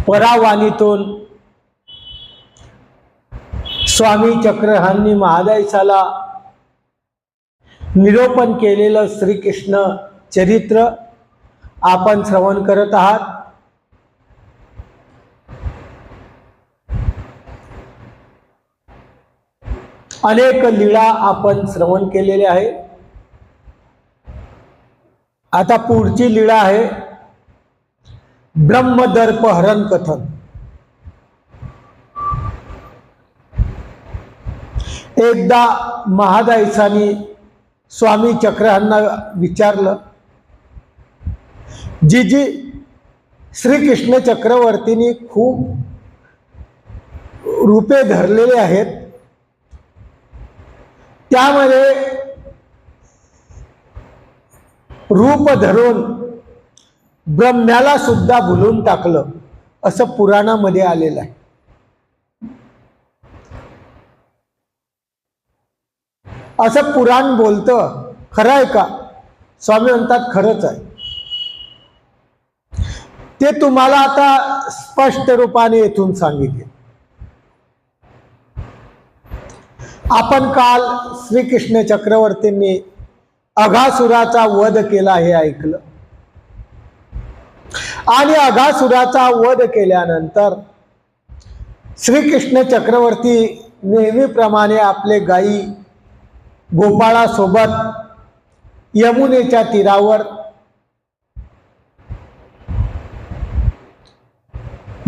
परावाणीतून स्वामी चक्रहांनी महादायसाला निरूपण केलेलं श्रीकृष्ण चरित्र आपण श्रवण करत आहात। अनेक लीळा आपण श्रवण केलेले आहे। आता पुढची लीळा आहे ब्रह्मदर्प हरण कथन। एकदा महादायसानी स्वामी चक्रहांना विचारलं, जी श्रीकृष्ण चक्रवर्तींनी खूप रूपे धरलेले आहेत, त्यामध्ये रूप धरून ब्रह्म्याला सुद्धा भुलून टाकलं असं पुराणामध्ये आलेलं आहे। असं पुराण बोलतं, खरं आहे का? स्वामी म्हणतात खरंच आहे। ते तुम्हाला आता स्पष्ट रूपाने येथून सांगितले। आपण काल श्रीकृष्ण चक्रवर्तींनी अघासुराचा वध केला हे ऐकलं, आणि अघासुराचा वध केल्यानंतर श्रीकृष्ण चक्रवर्ती नेहमीप्रमाणे आपले गायी गोपाळासोबत यमुनेच्या तीरावर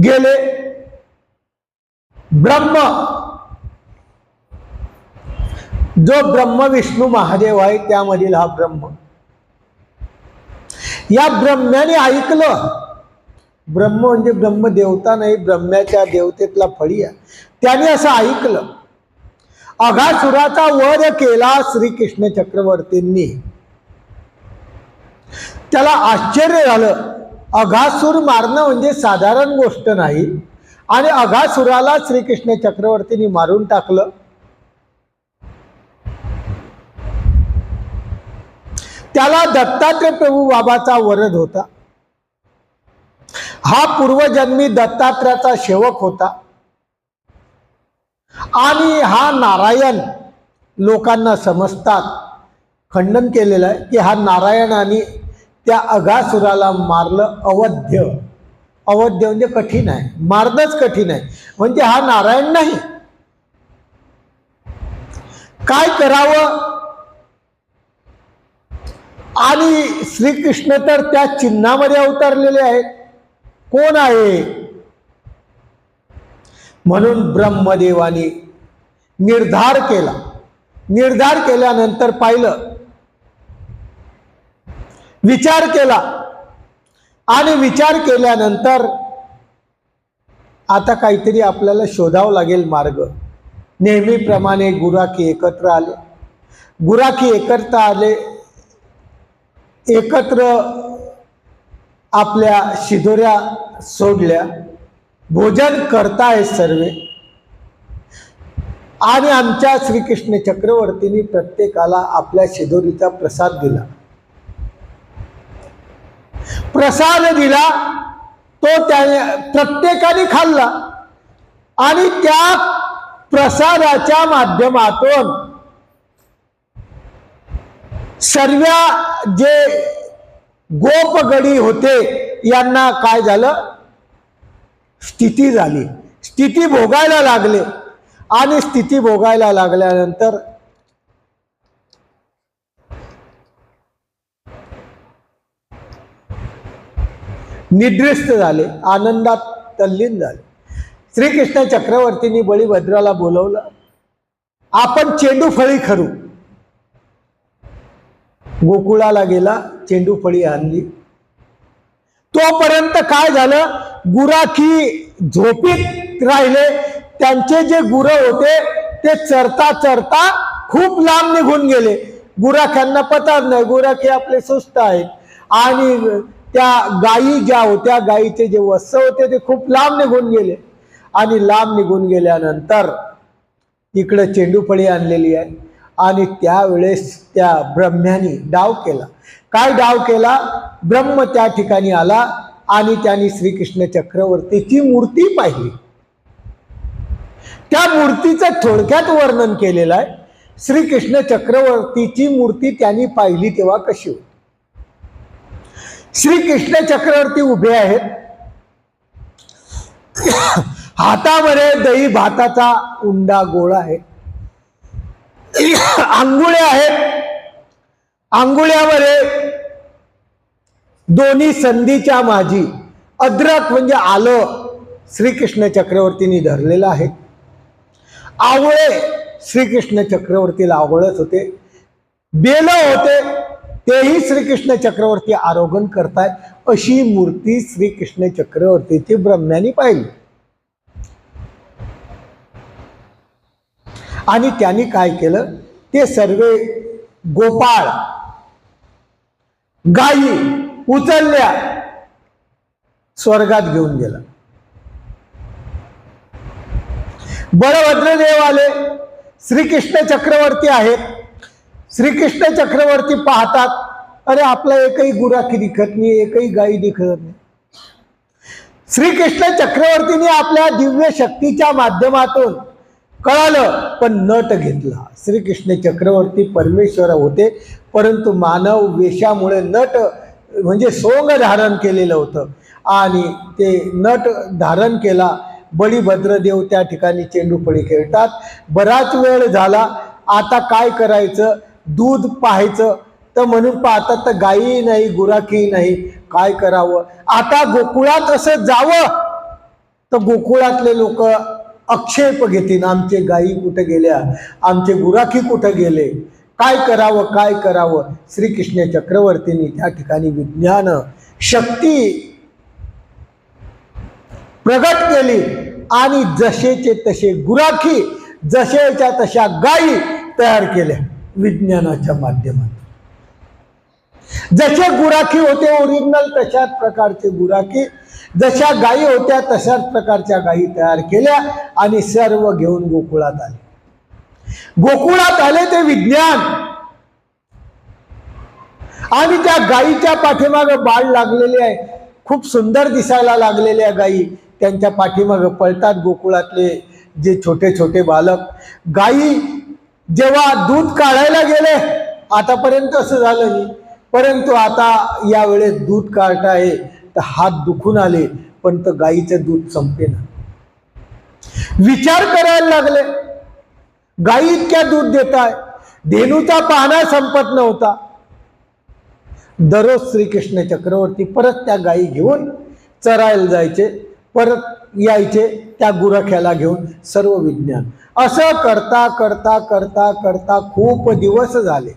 गेले। जो ब्रह्म विष्णू महादेव आहे त्यामधील हा ब्रह्म, या ब्रह्म्याने ऐकलं। ब्रह्म म्हणजे ब्रह्मदेवता नाही, ब्रह्म्याच्या देवतेतला फळी आहे। त्याने असं ऐकलं, अघासुराचा वध केला श्रीकृष्ण चक्रवर्तींनी। त्याला आश्चर्य झालं, अघासुर मारणं म्हणजे साधारण गोष्ट नाही, आणि अघासुराला श्रीकृष्ण चक्रवर्तींनी मारून टाकलं। त्याला दत्तात्रय प्रभू बाबाचा वरद होता। हा पूर्वजन्मी दत्तात्रयाचा सेवक होता, आणि हा नारायण लोकांना समजतात खंडन केलेलं आहे की हा नारायणाने त्या अघासुराला मारलं। अवध्य म्हणजे कठीण आहे, मारणंच कठीण आहे, म्हणजे हा नारायण नाही। काय करावं? आणि श्रीकृष्ण तर त्या चिन्हामध्ये अवतरलेले आहेत, कोण आहे? म्हणून ब्रह्मदेवाने निर्धार केला। निर्धार केल्यानंतर पाहिलं, विचार केला, आणि विचार केल्यानंतर आता काहीतरी आपल्याला शोधावं लागेल मार्ग। नेहमीप्रमाणे गुराखी एकत्र आले। गुराखी एकत्र आपल्या शिदोऱ्या सोडल्या, भोजन करताय सर्वे, आणि आमच्या श्रीकृष्ण चक्रवर्तींनी प्रत्येकाला आपल्या शिदोरीचा प्रसाद दिला। प्रसाद दिला तो त्याने प्रत्येकाने खाल्ला, आणि त्या प्रसादाच्या माध्यमातून सर्व जे गोपगडी होते यांना काय झालं? स्थिती झाली, स्थिती भोगायला लागले। आणि स्थिती भोगायला लागल्यानंतर निद्रिस्त झाले, आनंदात तल्लीन झाले। श्रीकृष्ण चक्रवर्तींनी बळीभद्राला बोलवलं, आपण चेंडू फळी खरू। गोकुळाला गेला, चेंडू फळी आणली। तोपर्यंत काय झालं? गुराखी झोपीत राहिले। त्यांचे जे गुरं होते ते चरता चरता खूप लांब निघून गेले। गुराख्यांना पता नाही, गुराखी आपले सुस्त आहेत, आणि त्या गायी ज्या होत्या, गायीचे जे वत्स होते ते खूप लांब निघून गेले। आणि लांब निघून गेल्यानंतर इकडे चेंडू फळी आणलेली आहे, आणि त्यावेळेस त्या ब्रह्म्याने डाव केला। काय डाव केला? ब्रह्म त्या ठिकाणी आला आणि त्यांनी श्रीकृष्ण चक्रवर्तीची मूर्ती पाहिली. त्या मूर्तीचं थोडक्यात वर्णन केलेलं आहे. श्रीकृष्ण चक्रवर्तीची मूर्ती त्यांनी पाहिली तेव्हा कशी होती. श्रीकृष्ण चक्रवर्ती उभे आहेत, हातामध्ये दही भाताचा उंडा गोळा आहे, अंघुळ्या आहेत, अंघुळ्यामध्ये दोन्ही संधीच्या माझी अद्रक म्हणजे आलं श्रीकृष्ण चक्रवर्तींनी धरलेलं आहे. आवळे श्रीकृष्ण चक्रवर्तीला आवळत होते, बेल होते तेही श्रीकृष्ण चक्रवर्ती आरोहण करतायत. अशी मूर्ती श्रीकृष्ण चक्रवर्तीची ब्रह्म्यानी पाहिली. आणि त्यांनी काय केलं, ते सर्व गोपाळ गायी उचलल्या, स्वर्गात घेऊन गेला. बळभद्रदेव आले, श्रीकृष्ण चक्रवर्ती आहेत. श्रीकृष्ण चक्रवर्ती पाहतात, अरे आपला एकही गुराखी दिखत नाही, एकही गायी दिखत नाही. श्रीकृष्ण चक्रवर्तीने आपल्या दिव्य शक्तीच्या माध्यमातून कळालं, पण नट घेतला. श्रीकृष्ण चक्रवर्ती परमेश्वर होते, परंतु मानव वेशामुळे नट म्हणजे सोंग धारण केलेलं होतं आणि ते नट धारण केला. बळीभद्रदेव त्या ठिकाणी चेंडूफळी खेळतात. बराच वेळ झाला, आता काय करायचं, दूध पाहायचं, तर म्हणून पाहतात तर गायी नाही, गुराखी नाही, काय करावं. आता गोकुळात असं जावं तर गोकुळातले लोक आक्षेप घेतील, आमचे गायी कुठे गेल्या, आमचे गुराखी कुठे गेले, काय करावं काय करावं. श्रीकृष्ण चक्रवर्तींनी त्या ठिकाणी विज्ञान शक्ती प्रगट केली आणि जसेचे तसे गुराखी, जसेच्या तशा गायी तयार केल्या विज्ञानाच्या माध्यमातून. जसे गुराखी होते ओरिजिनल तशाच प्रकारचे गुराखी, जशा गायी होत्या तशाच प्रकारच्या गायी तयार केल्या आणि सर्व घेऊन गोकुळात आले. गोकुळात आले ते विज्ञान आणि त्या गायीच्या पाठीमागे बाळ लागलेले आहे, खूप सुंदर दिसायला लागलेल्या गायी त्यांच्या पाठीमागे पळतात. गोकुळातले जे छोटे छोटे बालक, गायी जेव्हा दूध काढायला गेले, आतापर्यंत असं झालं नाही, परंतु आता यावेळेस दूध काढताय तर हात दुखून आले, पण तर गायीचं दूध संपेना. विचार करायला लागले, गायी इतक्या दूध देताय, धेनूचा पाहणा संपत नव्हता. दररोज श्रीकृष्ण चक्रवर्ती परत त्या गायी घेऊन चरायला जायचे, परत यायचे त्या गुराख्याला घेऊन. सर्व विज्ञान असं करता करता करता करता खूप दिवस झाले.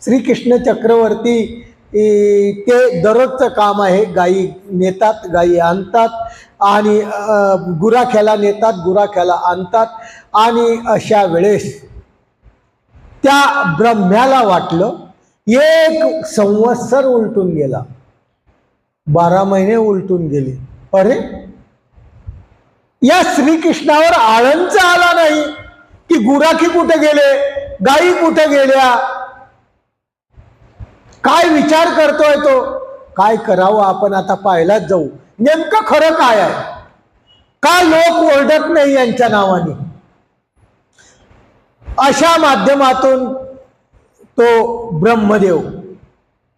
श्रीकृष्ण चक्रवर्ती ते दररोजचं काम आहे, गायी नेतात, गायी आणतात आणि गुराख्याला नेतात, गुराख्याला आणतात. आणि अशा वेळेस त्या ब्रह्म्याला वाटलं 1 संवत्सर उलटून गेला, 12 महिने उलटून गेले. अरे या श्रीकृष्णावर आळंच आला नाही की गुराखी कुठे गेले, गायी कुठे गेल्या, काय विचार करतोय तो, काय करावं आपण आता पाहायलाच जाऊ, नेमकं खरं काय आहे, का लोक ओरडत नाही यांच्या नावाने. अशा माध्यमातून तो ब्रह्मदेव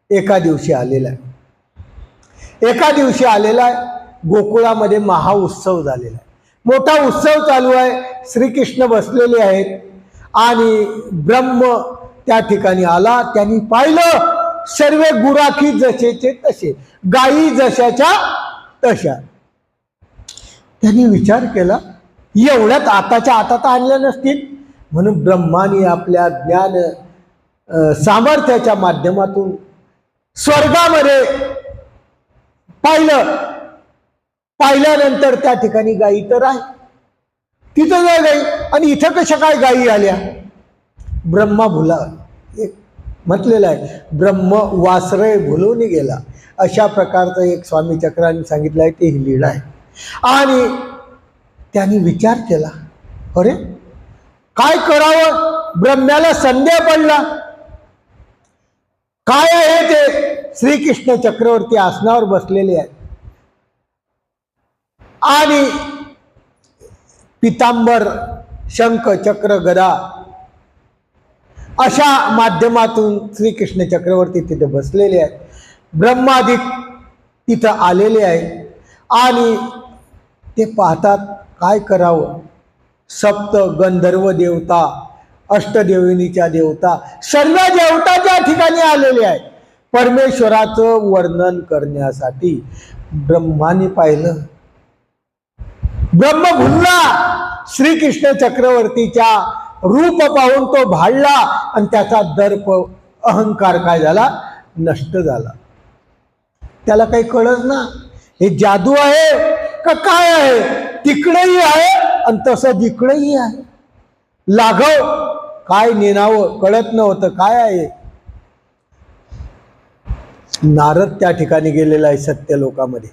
एका दिवशी आलेला आहे. एका दिवशी आलेला आहे, गोकुळामध्ये महाउत्सव झालेला आहे, मोठा उत्सव चालू आहे. श्रीकृष्ण बसलेले आहेत आणि ब्रह्म त्या ठिकाणी आला. त्यांनी पाहिलं सर्व गुराखी जसेचे तसे, गायी जशाच्या तशा. त्यांनी विचार केला, एवढ्यात आताच्या आता तर आणल्या नसतील, म्हणून ब्रह्माने आपल्या ज्ञान सामर्थ्याच्या माध्यमातून स्वर्गामध्ये पाहिलं. पाहिल्यानंतर त्या ठिकाणी गायी तर आहे, तिथं जाय गाई, आणि इथं कशा काय गायी आल्या. ब्रह्मा भुला, एक म्हटलेलं आहे, ब्रह्म वासरे भुलून गेला. अशा प्रकारचं एक स्वामी चक्रांनी सांगितलं आहे, ते ही लीळा आहे. आणि त्यांनी विचार केला, अरे काय करावं. ब्रह्म्याला संदेह पडला, काय आहे ते. श्रीकृष्ण चक्रवर्ती आसनावर बसलेले आहेत, आणि पितांबर, शंख, चक्र, गदा अशा माध्यमातून श्रीकृष्ण चक्रवर्ती तिथे बसलेले आहेत. ब्रह्मादिक तिथं आलेले आहेत आणि ते पाहतात काय करावं. सप्त गंधर्व देवता, अष्टदेवनीच्या देवता, सर्व देवता त्या ठिकाणी आलेले आहेत परमेश्वराचं वर्णन करण्यासाठी. ब्रह्माने पाहिलं, ब्रह्म भुलला. श्रीकृष्ण चक्रवर्तीच्या रूप पाहून तो भाळला आणि त्याचा दर्प, अहंकार काय झाला, नष्ट झाला. त्याला काही कळत ना, हे जादू आहे का काय आहे. तिकडेही आहे आणि तसं जिकडेही आहे. लाघव काय नेनावं कळत नव्हतं काय आहे. नारद त्या ठिकाणी गेलेला आहे सत्यलोकामध्ये.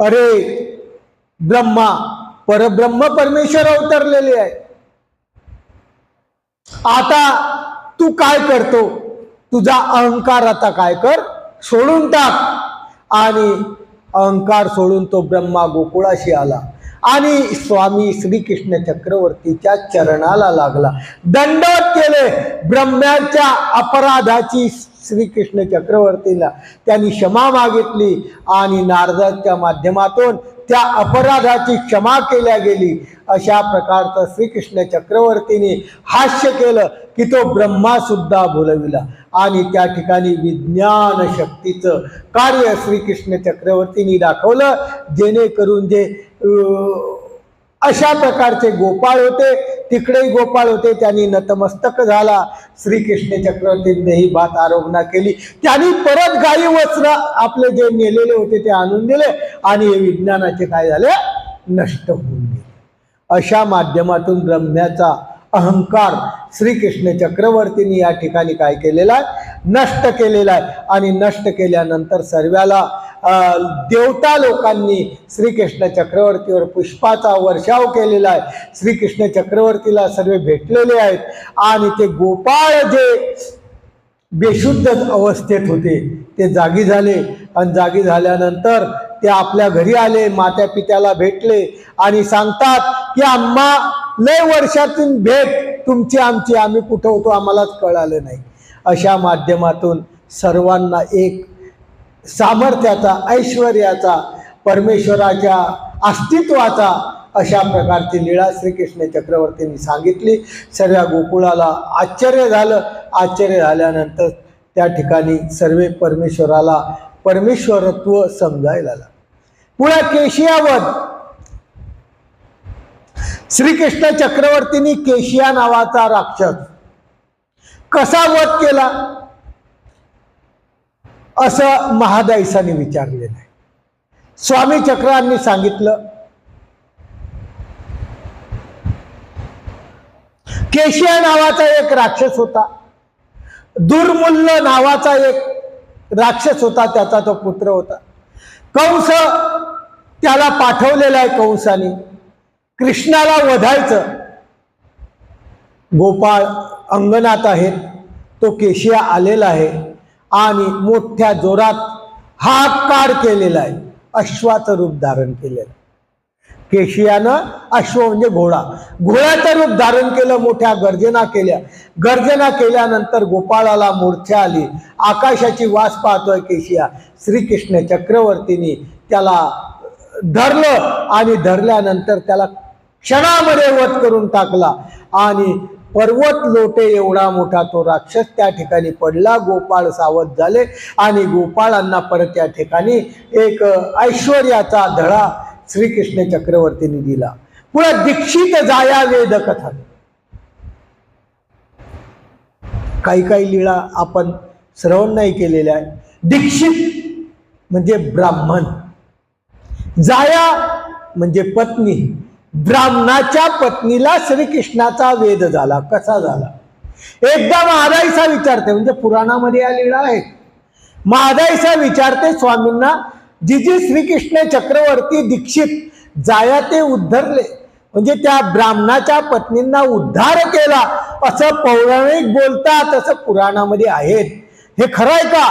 अरे ब्रह्मा, परब्रह्म परमेश्वर अवतरलेले आहे. आता तू काय करतो, तुझा अहंकार आता काय कर, सोडून टाक. आणि अहंकार सोडून तो ब्रह्मा गोकुळाशी आला आणि स्वामी श्रीकृष्ण चक्रवर्तीच्या चरणाला लागला. दंडवत केले. ब्रह्म्याच्या अपराधाची श्रीकृष्ण चक्रवर्तीला त्यांनी क्षमा मागितली आणि नारदाच्या माध्यमातून त्या अपराधाची क्षमा केल्या गेली. अशा प्रकारचं श्रीकृष्ण चक्रवर्तीने हास्य केलं की तो ब्रह्मा सुद्धा भुलविला. आणि त्या ठिकाणी विज्ञान शक्तीचं कार्य श्रीकृष्ण चक्रवर्तीने दाखवलं, जेणेकरून जे अशा प्रकारचे गोपाळ होते, तिकडेही गोपाळ होते, त्यांनी नतमस्तक झाला. श्रीकृष्ण चक्रवर्तीने ही बात आरोपणा केली. त्यांनी परत गायी वस्त्र आपले जे नेलेले होते ते आणून दिले आणि हे विज्ञानाचे काय झाले, नष्ट होऊन गेले. अशा माध्यमातून ब्रह्म्याचा अहंकार श्रीकृष्ण चक्रवर्तीने या ठिकाणी काय केलेला आहे, नष्ट केलेला आहे. आणि नष्ट केल्यानंतर सर्वाला देवता लोकांनी श्रीकृष्ण चक्रवर्तीवर पुष्पाचा वर्षाव केलेला आहे. श्रीकृष्ण चक्रवर्तीला सर्व भेटलेले आहेत आणि ते गोपाळ जे बेशुद्ध अवस्थेत होते ते जागी झाले. आणि जागी झाल्यानंतर ते आपल्या घरी आले, मात्या पित्याला भेटले आणि सांगतात की आम्हा लय वर्षातून भेट तुमची आमची, आम्ही कुठं होतो आम्हालाच कळालं नाही. अशा माध्यमातून सर्वांना एक सामर्थ्याचा, ऐश्वर्याचा, परमेश्वराच्या अस्तित्वाचा अशा प्रकारची लीळा श्रीकृष्ण चक्रवर्तींनी सांगितली. सर्व गोकुळाला आश्चर्य झालं. आश्चर्य झाल्यानंतर त्या ठिकाणी सर्व परमेश्वराला परमेश्वरत्व समजायला लागलं. पुढे केशियावध. श्रीकृष्ण चक्रवर्तींनी केशिया नावाचा राक्षस कसा वध केला असं महादाईसांनी विचारलेलं आहे. स्वामी चक्रांनी सांगितलं, केशिया नावाचा एक राक्षस होता, दुर्मुल्ल नावाचा एक राक्षस होता, त्याचा तो पुत्र होता. कंस त्याला पाठवलेला आहे कंसाने कृष्णाला वधायचं. गोपाळ अंगणात आहेत, तो केशिया आलेला आहे आणि मोठ्या जोरात हाहाकार केलेला आहे. अश्वाचं रूप धारण केलेलं. केशियानं अश्व म्हणजे घोडा, घोड्याचं रूप धारण केलं. मोठ्या गर्जना केल्या. गर्जना केल्यानंतर गोपाळाला मूर्छा आली. आकाशाची वास पाहतोय केशिया. श्रीकृष्ण चक्रवर्तीने त्याला धरलं आणि धरल्यानंतर त्याला क्षणामध्ये वध करून टाकला आणि पर्वत लोटे एवढा मोठा तो राक्षस त्या ठिकाणी पडला. गोपाळ सावध झाले आणि गोपाळांना परत त्या ठिकाणी एक ऐश्वर्याचा धडा श्रीकृष्ण चक्रवर्तींनी दिला. पुढे दीक्षित जाया वेद कथा. काही काही लीळा आपण श्रवण नाही केलेल्या आहे. दीक्षित म्हणजे ब्राह्मण, जाया म्हणजे पत्नी. ब्राह्मणाच्या पत्नीला श्रीकृष्णाचा वेद झाला. कसा झाला? एकदा महादाईसा विचारते, म्हणजे पुराणामध्ये या लीळा आहेत. महादाईसा विचारते स्वामींना, जी श्रीकृष्ण चक्रवर्ती दीक्षित जाया ते उद्धरले, म्हणजे त्या ब्राह्मणाच्या पत्नींना उद्धार केला असं पौराणिक बोलतात, असं पुराणामध्ये आहेत, हे खरं आहे का?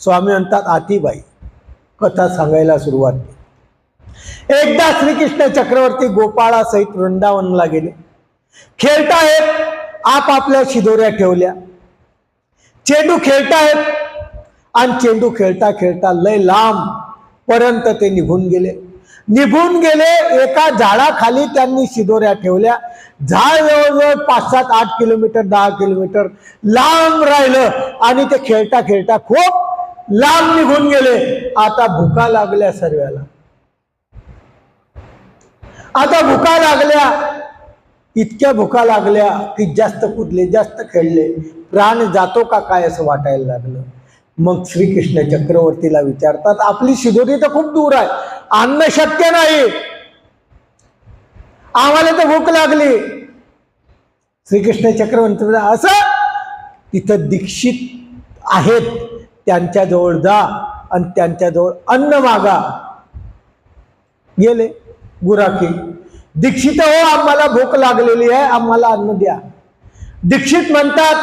स्वामी म्हणतात, आतीबाई कथा सांगायला सुरुवात केली। एकदा श्रीकृष्ण चक्रवर्ती गोपाळासहित वृंदावनला गेले। खेळतायत, आपापल्या शिदोऱ्या ठेवल्या, चेंडू खेळतायत आणि चेंडू खेळता खेळता लय लांब पर्यंत ते निघून गेले। एका झाडाखाली त्यांनी शिदोऱ्या ठेवल्या। झाड जवळजवळ 5-7-8 किलोमीटर 10 किलोमीटर लांब राहिलं आणि ते खेळता खेळता खूप लांब निघून गेले। आता भुका लागल्या सर्वाला, आता भुका लागल्या, इतक्या भुका लागल्या की जास्त कुदले, जास्त खेळले, प्राण जातो का काय असं वाटायला लागलं। मग श्रीकृष्ण चक्रवर्तीला विचारतात, आपली शिदोरी तर खूप दूर आहे, अन्न शक्य नाही, आम्हाला तर भूक लागली। श्रीकृष्ण चक्रवर्ती असं, तिथं दीक्षित आहेत त्यांच्याजवळ जा आणि त्यांच्याजवळ अन्न मागा। गेले गुराखी, दीक्षित हो आम्हाला भूक लागलेली आहे, आम्हाला अन्न द्या। दीक्षित म्हणतात,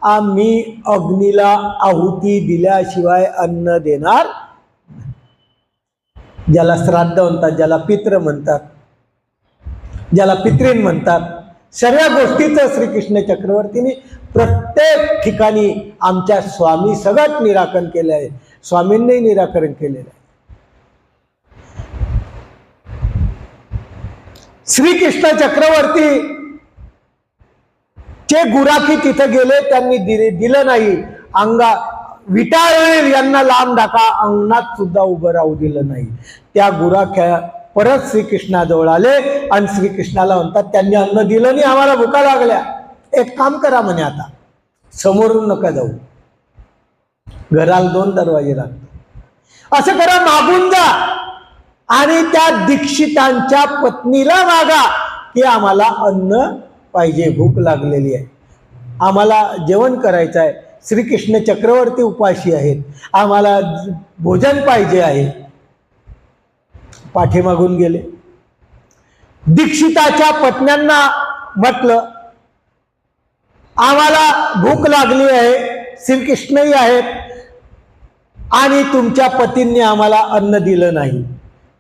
आम्ही अग्नीला आहुती दिल्याशिवाय अन्न देणार। ज्याला श्राद्ध म्हणतात, ज्याला पित्र म्हणतात, ज्याला पित्रीण म्हणतात, सर्व गोष्टीचं श्रीकृष्ण चक्रवर्तीने प्रत्येक ठिकाणी आमच्या स्वामी सगळं निराकरण केलं आहे, स्वामींनी निराकरण केलेलं आहे। श्रीकृष्ण चक्रवर्ती चे गुराखी तिथे गेले, त्यांनी दिलं नाही। विटाळवेल यांना लांब टाका, अंगणात सुद्धा उभं राहू दिलं नाही। त्या गुराख्या परत श्रीकृष्णाजवळ आले आणि श्रीकृष्णाला म्हणतात, त्यांनी अन्न दिलं नाही, आम्हाला भुका लागल्या, एक काम करा म्हणे, आता समोरून नका जाऊ, घराला 2 दरवाजे लागतात, असं करा, मागून जा आणि त्या दीक्षितांच्या पत्नीला मागा की आम्हाला अन्न पाहिजे, भूक लागलेली आहे, आम्हाला जेवण करायचं आहे, श्रीकृष्ण चक्रवर्ती उपाशी आहेत, आम्हाला भोजन पाहिजे आहे। पाठीमागून गेले, दीक्षिताच्या पत्न्यांना म्हटलं, आम्हाला भूक लागली आहे, श्रीकृष्णही आहेत आणि तुमच्या पतींनी आम्हाला अन्न दिलं नाही।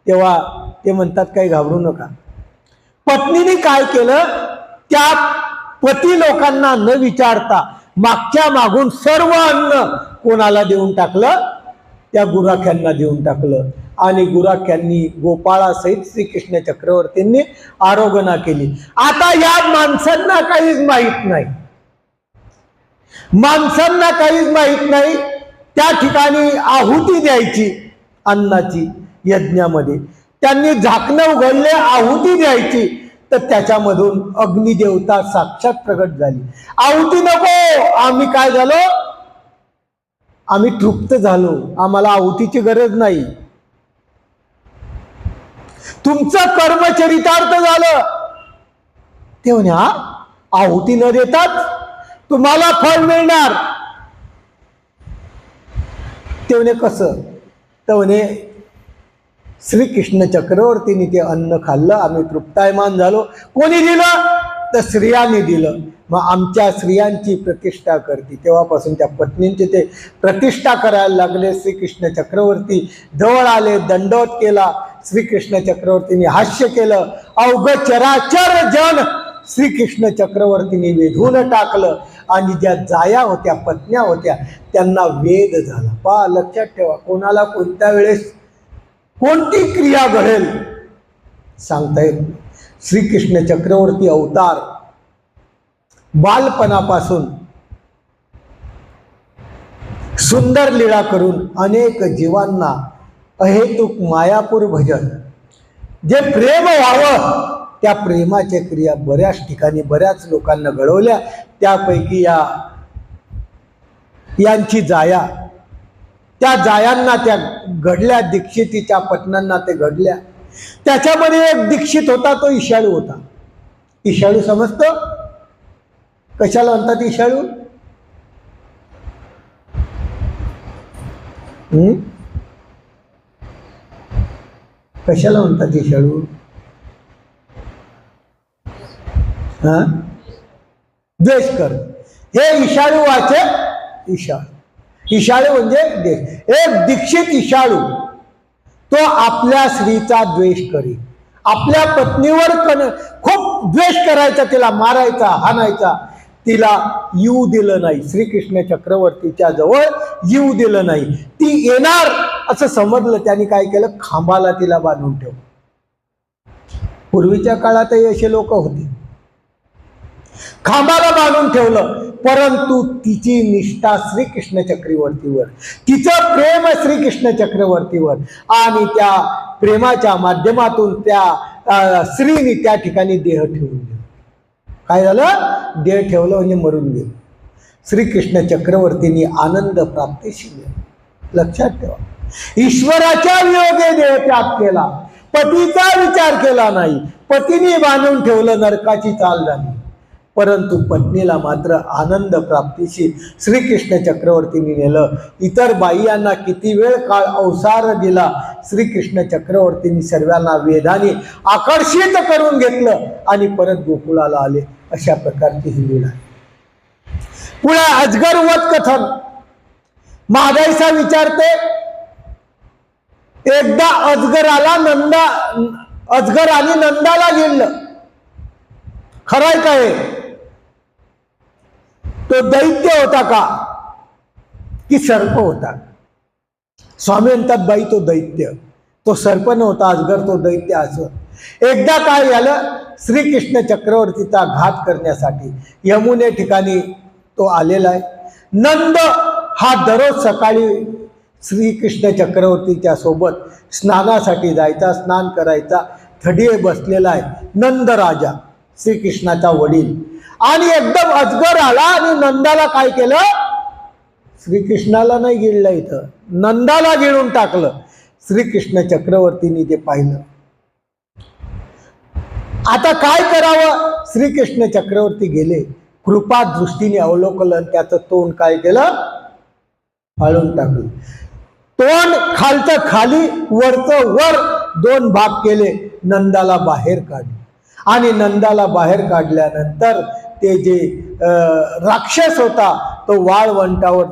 तेव्हा ते म्हणतात, काही घाबरू नका। पत्नीने काय केलं, त्या पती लोकांना न विचारता मागच्या मागून सर्व अन्न कोणाला देऊन टाकलं, त्या गुराख्यांना देऊन टाकलं आणि गुराख्यांनी गोपाळासहित श्रीकृष्ण चक्रवर्तींनी आरोगणा केली। आता या माणसांना काहीच माहित नाही, माणसांना काहीच माहित नाही, त्या ठिकाणी आहुती द्यायची अन्नाची यज्ञामध्ये, त्यांनी झाकणं उघडले, आहुती द्यायची, तर त्याच्यामधून अग्निदेवता साक्षात प्रगट झाली। आहुती नको, आम्ही काय झालो, आम्ही तृप्त झालो, आम्हाला आहुतीची गरज नाही, तुमचं कर्मचरितार्थ झालं। ते म्हणे, हा आहुती न देतात तुम्हाला फळ मिळणार। ते म्हणे कसं, तर म्हणे श्रीकृष्ण चक्रवर्तीने ते अन्न खाल्लं, आम्ही तृप्तायमान झालो। कोणी दिलं, तर स्त्रियांनी दिलं। मग आमच्या स्त्रियांची प्रतिष्ठा करते, तेव्हापासून त्या पत्नींची ते प्रतिष्ठा करायला लागले। श्रीकृष्ण चक्रवर्ती जवळ आले, दंडवत केला, श्रीकृष्ण चक्रवर्तीने हास्य केलं, अवघ चराचर जन श्रीकृष्ण चक्रवर्तीने वेधून टाकलं आणि ज्या जाया होत्या, पत्न्या होत्या, त्यांना वेद झाला। पहा, लक्षात ठेवा, कोणाला कोणत्या वेळेस कोणती क्रिया घडेल सांगता येत नाही। श्रीकृष्ण चक्रवर्ती अवतार बालपणापासून सुंदर लीळा करून अनेक जीवांना अहेतुक मायापूर भजन, जे प्रेम व्हावं त्या प्रेमाच्या क्रिया बऱ्याच ठिकाणी बऱ्याच लोकांना घडवल्या। त्यापैकी यांची जाया, त्या जायांना त्या घडल्या, दीक्षितीच्या पत्न्यांना ते घडल्या। त्याच्यामध्ये एक दीक्षित होता, तो ईशाळू होता। ईशाळू समजतो कशाला म्हणतात ईशाळू? कशाला म्हणतात ईशाळू? द्वेष कर, हे ईशाळू वाचक ईशाळू, ईशाळू म्हणजे देश। एक दीक्षित ईशाळू तो आपल्या स्त्रीचा द्वेष करी, आपल्या पत्नीवर खूप द्वेष करायचा, तिला मारायचा, हाणायचा, तिला येऊ दिलं नाही. श्रीकृष्ण चक्रवर्तीच्या जवळ येऊ दिलं नाही. ती येणार असं समजलं, त्यांनी काय केलं, खांबाला तिला बांधून ठेवलं. पूर्वीच्या काळातही असे लोक होते, खांबाला बांधून ठेवलं. परंतु तिची निष्ठा श्रीकृष्ण चक्रवर्तीवर, तिचं प्रेम श्रीकृष्ण चक्रवर्तीवर, आणि त्या प्रेमाच्या माध्यमातून त्या स्त्रीने त्या ठिकाणी देह ठेवून दिला. काय झालं, देह ठेवलं म्हणजे मरून गेलं. श्रीकृष्ण चक्रवर्तींनी आनंद प्राप्तीशी गेला. लक्षात ठेवा, ईश्वराच्या वियोगे देह त्याग केला, पतीचा विचार केला नाही. पतीने बांधून ठेवलं, नरकाची चाल झाली. परंतु पत्नीला मात्र आनंद प्राप्तीशी श्रीकृष्ण चक्रवर्तींनी नेलं. इतर बाईयांना किती वेळ काळ अवसार दिला, श्रीकृष्ण चक्रवर्तींनी सर्वांना वेदाने आकर्षित करून घेतलं आणि परत गोकुळाला आले. अशा प्रकारची ही लीला. पुढे अजगर वध कथन. महागाईचा विचारते, एकदा अजगर आणि नंदाला गिळलं. खरंय काय, तो दैत्य होता का की सर्प होता? स्वामी म्हणतात बाई तो दैत्य, तो सर्प नव्हता, अजगर तो दैत्य. असं एकदा काय झालं, श्रीकृष्ण चक्रवर्तीचा घात करण्यासाठी यमुने ठिकाणी तो आलेला आहे. नंद हा दररोज सकाळी श्रीकृष्ण चक्रवर्तीच्या सोबत स्नानासाठी जायचा, स्नान करायचा. थडीये बसलेला आहे नंद राजा, श्रीकृष्णाचा वडील. आणि एकदम अजगर आला आणि नंदाला काय केलं, श्रीकृष्णाला नाही गिळलं, इथं नंदाला गिळून टाकलं. श्रीकृष्ण चक्रवर्तींनी ते पाहिलं. आता काय करावं, श्रीकृष्ण चक्रवर्ती गेले, कृपा दृष्टीने अवलोकलं, त्याचं तोंड काय केलं, फाळून टाकलं. तोंड खालचं खाली, वरचं वर, दोन भाग केले. नंदाला बाहेर काढले आणि नंदाला बाहेर काढल्यानंतर ते जे राक्षस होता तो वाळवंटावर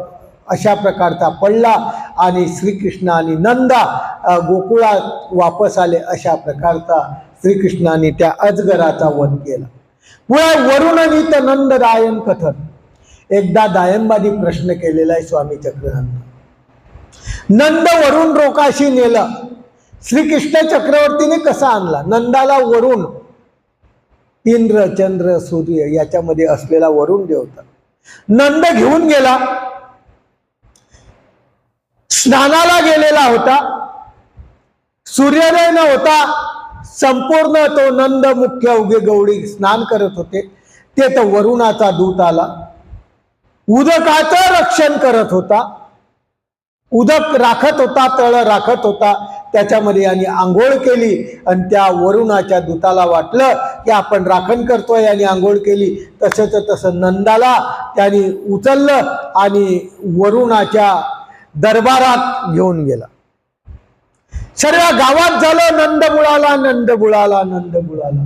अशा प्रकारचा पडला आणि श्रीकृष्ण आणि नंदा गोकुळात वापस आले. अशा प्रकारचा श्रीकृष्णाने त्या अजगराचा वध केला. पुढे वरुणनीत नंद दायन कथन. एकदा दायनबादी प्रश्न केलेला आहे स्वामी चक्रधांना. नंद वरुण रोकाशी नेला. श्रीकृष्ण चक्रवर्तीने कसा आणला नंदाला? वरुण, इंद्र, चंद्र, सूर्य याच्यामध्ये असलेला वरुण देवता नंद घेऊन गेला. स्नानाला गेलेला होता, सूर्योदय न होता संपूर्ण तो नंद मुख्य उगे गौडी स्नान करत होते. ते तर वरुणाचा दूत आला, उदकाचं रक्षण करत होता, उदक राखत होता, तळ राखत होता. त्याच्यामध्ये यांनी आंघोळ केली आणि त्या वरुणाच्या दूताला वाटलं की आपण राखण करतोय आणि आंघोळ केली. तसं नंदाला त्यांनी उचललं आणि वरुणाच्या दरबारात घेऊन गेला. सर्व गावात झालं नंद बुळाला, नंद बुळाला, नंद बुळाला.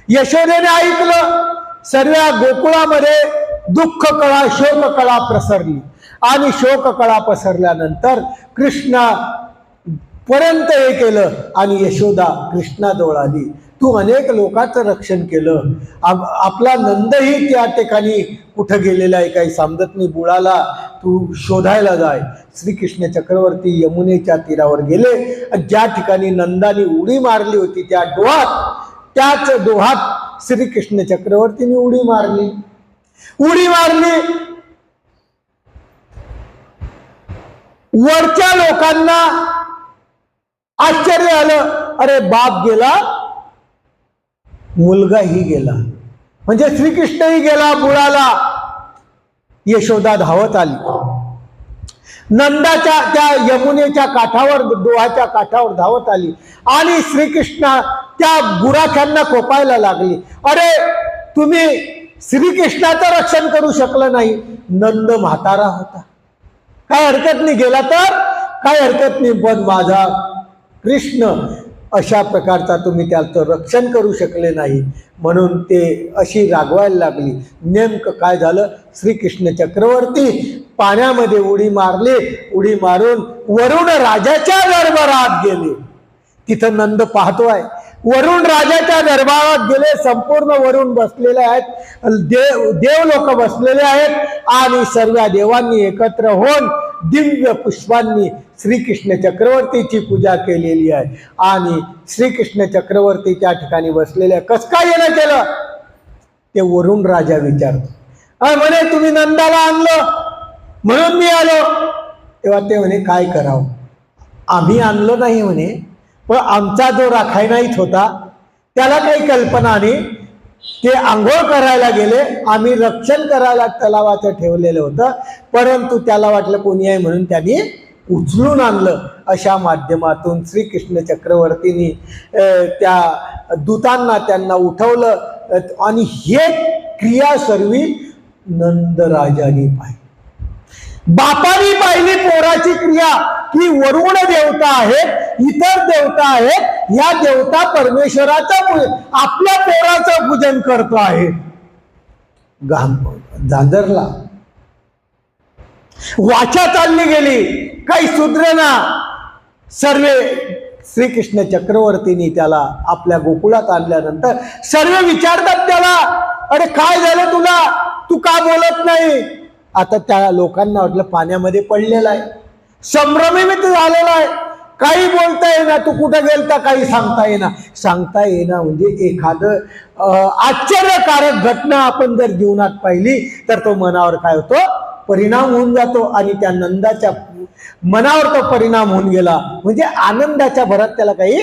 यशोदेने ऐकलं. सर्व गोकुळामध्ये दुःख कळा, शोक कळा प्रसरली आणि शोक कळा पसरल्यानंतर कृष्णा पर्यंत हे केलं आणि यशोदा कृष्णाजवळ आली. तू अनेक लोकांचं रक्षण केलं, आपला नंदही त्या ठिकाणी कुठं गेलेला आहे काही समजत नाही, बुळाला तू शोधायला जाय. श्रीकृष्ण चक्रवर्ती यमुनेच्या तीरावर गेले आणि ज्या ठिकाणी नंदाने उडी मारली होती त्या डोहात, त्याच डोहात श्रीकृष्ण चक्रवर्तीने उडी मारली. वरच्या लोकांना आश्चर्य आलं, अरे बाप गेला, मुलगाही गेला, म्हणजे श्रीकृष्णही गेला बुळाला. यशोदा धावत आली, नंदाच्या त्या यमुनेच्या काठावर, डोहाच्या काठावर धावत आली आणि श्रीकृष्ण त्या गुराख्यांना खोपायला लागली. अरे तुम्ही श्रीकृष्णाचं रक्षण करू शकलं नाही, नंद म्हातारा होता, काय हरकत नाही, गेला तर काय हरकत नाही, पण माझा कृष्ण अशा प्रकारचा तुम्ही त्याचं रक्षण करू शकले नाही, म्हणून ते अशी रागवायला लागली. नेमकं काय झालं, श्रीकृष्ण चक्रवर्ती पाण्यामध्ये उडी मारली, उडी मारून वरुण राजाच्या दरबारात गेले. तिथं नंद पाहतोय वरुण राजाच्या दरबारात गेले, संपूर्ण वरुण बसलेले आहेत, देव लोक बसलेले आहेत आणि सर्व देवांनी एकत्र होऊन दिव्य पुष्पांनी श्रीकृष्ण चक्रवर्तीची पूजा केलेली आहे. आणि श्रीकृष्ण चक्रवर्ती त्या ठिकाणी बसलेले. कस काय येणं केलं ते वरुण राजा विचारतो. म्हणे तुम्ही नंदाला आणलं म्हणून मी आलो. तेव्हा ते म्हणे काय करावं, आम्ही आणलो नाही म्हणे, पण आमचा जो राखायनाईत होता त्याला काही कल्पना नाही, ते आंघोळ करायला गेले, आम्ही रक्षण करायला तलावाचं ठेवलेलं होतं, परंतु त्याला वाटलं कोणी आहे म्हणून त्यांनी उचलून आणलं. अशा माध्यमातून श्रीकृष्ण चक्रवर्तींनी त्या दूतांना त्यांना उठवलं आणि हे क्रिया सर्वी नंदराजांनी पाहिली. बापानी पाहिली पोराची क्रिया की वरुण देवता आहेत, इतर देवता आहेत, या देवता परमेश्वराचं आपल्या पोराचं पूजन करतो आहे. झांजरला वाचा चालली गेली, काही सुधरेना. सर्व श्रीकृष्ण चक्रवर्तींनी त्याला आपल्या गोकुळात आणल्यानंतर सर्व विचारतात त्याला, अरे काय झालं तुला, तू का बोलत नाही. आता त्या लोकांना वाटलं पाण्यामध्ये पडलेला आहे, संभ्रमित झालेला आहे, काही बोलता येईना, तू कुठं गेलता काही सांगता येईना. सांगता येईना म्हणजे एखादं आश्चर्यकारक घटना आपण जर जीवनात पाहिली तर तो मनावर काय होतो, परिणाम होऊन जातो. आणि त्या नंदाच्या मनावर तो परिणाम होऊन गेला, म्हणजे आनंदाच्या भरात त्याला काही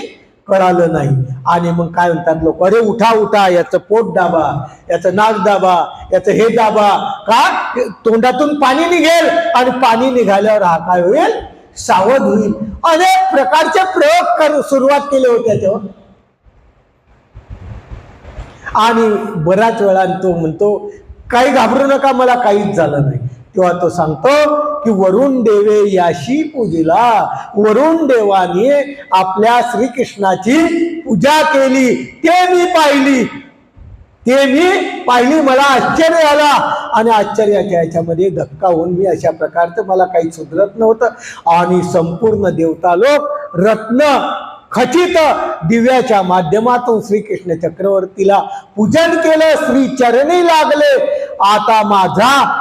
कळालं नाही. आणि मग काय म्हणतात लोक, अरे उठा उठा, याचं पोट दाबा, याचं नाक दाबा, याचं हे दाबा, का तोंडातून पाणी निघेल आणि पाणी निघाल्यावर हा काय होईल, सावध होईल. अनेक प्रकारचे प्रयोग सुरुवात केले होते तेव्हा. आणि बराच वेळा तो म्हणतो काही घाबरू नका, मला काहीच झालं नाही. तेव्हा तो सांगतो की वरुण देवे याशी पूजिला, वरुण देवाने आपल्या श्रीकृष्णाची पूजा केली, ते मी पाहिली, मला आश्चर्य आला. आणि आश्चर्याच्या याच्यामध्ये धक्का होऊन मी अशा प्रकारचं मला काही सुधरत नव्हतं. आणि संपूर्ण देवता लोक रत्न खचित दिव्याच्या माध्यमातून श्रीकृष्ण चक्रवर्तीला पूजन केलं, श्री चरणी लागले. आता माझा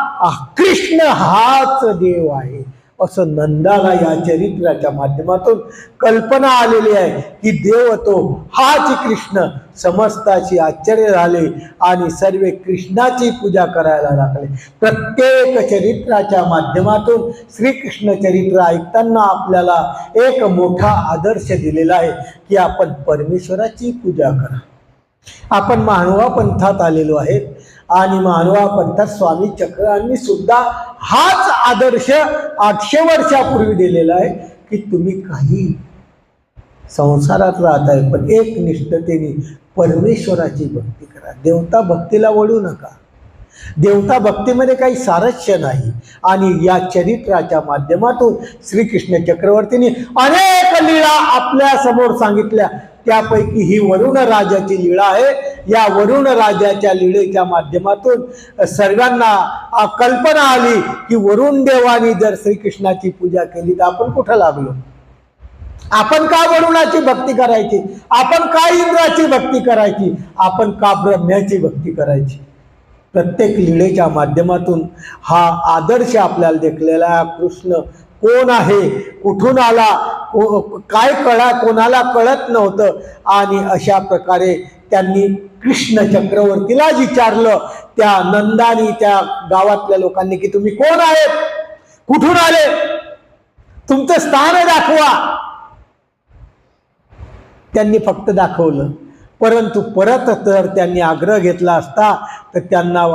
कृष्ण हाच देव आहे असं नंदाला या चरित्राच्या माध्यमातून कल्पना आलेली आहे की देव तो हाच कृष्ण. समस्ताची आश्चर्य झाले आणि सर्व कृष्णाची पूजा करायला लागले. प्रत्येक चरित्राच्या माध्यमातून श्रीकृष्ण चरित्र ऐकताना आपल्याला एक मोठा आदर्श दिलेला आहे की आपण परमेश्वराची पूजा करा. आपण मानवा पंथात आलेलो आहेत आणि मानवा पंथात स्वामी चक्रांनी सुद्धा हाच आदर्श 800 वर्षापूर्वी दिलेला आहे की तुम्ही काही संसारात राहताय पण एक निष्ठतेने परमेश्वराची भक्ती करा. देवता भक्तीला वळू नका. देवता भक्तीमध्ये काही सारस्य नाही. आणि या चरित्राच्या माध्यमातून श्रीकृष्ण चक्रवर्तींनी अनेक लीळा आपल्या समोर सांगितल्या. त्यापैकी ही वरुण राजाची लीळा आहे. या वरुण राजाच्या लीळेच्या माध्यमातून सर्वांना कल्पना आली की वरुण देवानी जर श्रीकृष्णाची पूजा केली तर आपण कुठं लागलो. आपण का वरुणाची भक्ती करायची, आपण का इंद्राची भक्ती करायची, आपण का ब्रह्म्याची भक्ती करायची. प्रत्येक लीळेच्या माध्यमातून हा आदर्श आपल्याला देखलेला कृष्ण कोण आहे, कुठून आला, काय कोणाला कळत नव्हतं. आणि अशा प्रकारे त्यांनी कृष्ण चक्रवर्तीला विचारलं त्या नंदानी त्या गावातल्या लोकांनी की तुम्ही कोण आहेत, कुठून आले, तुमचं स्थान दाखवा. त्यांनी फक्त दाखवलं. परंतु परत जर त्यांनी आग्रह घेतला असता तर त्यांना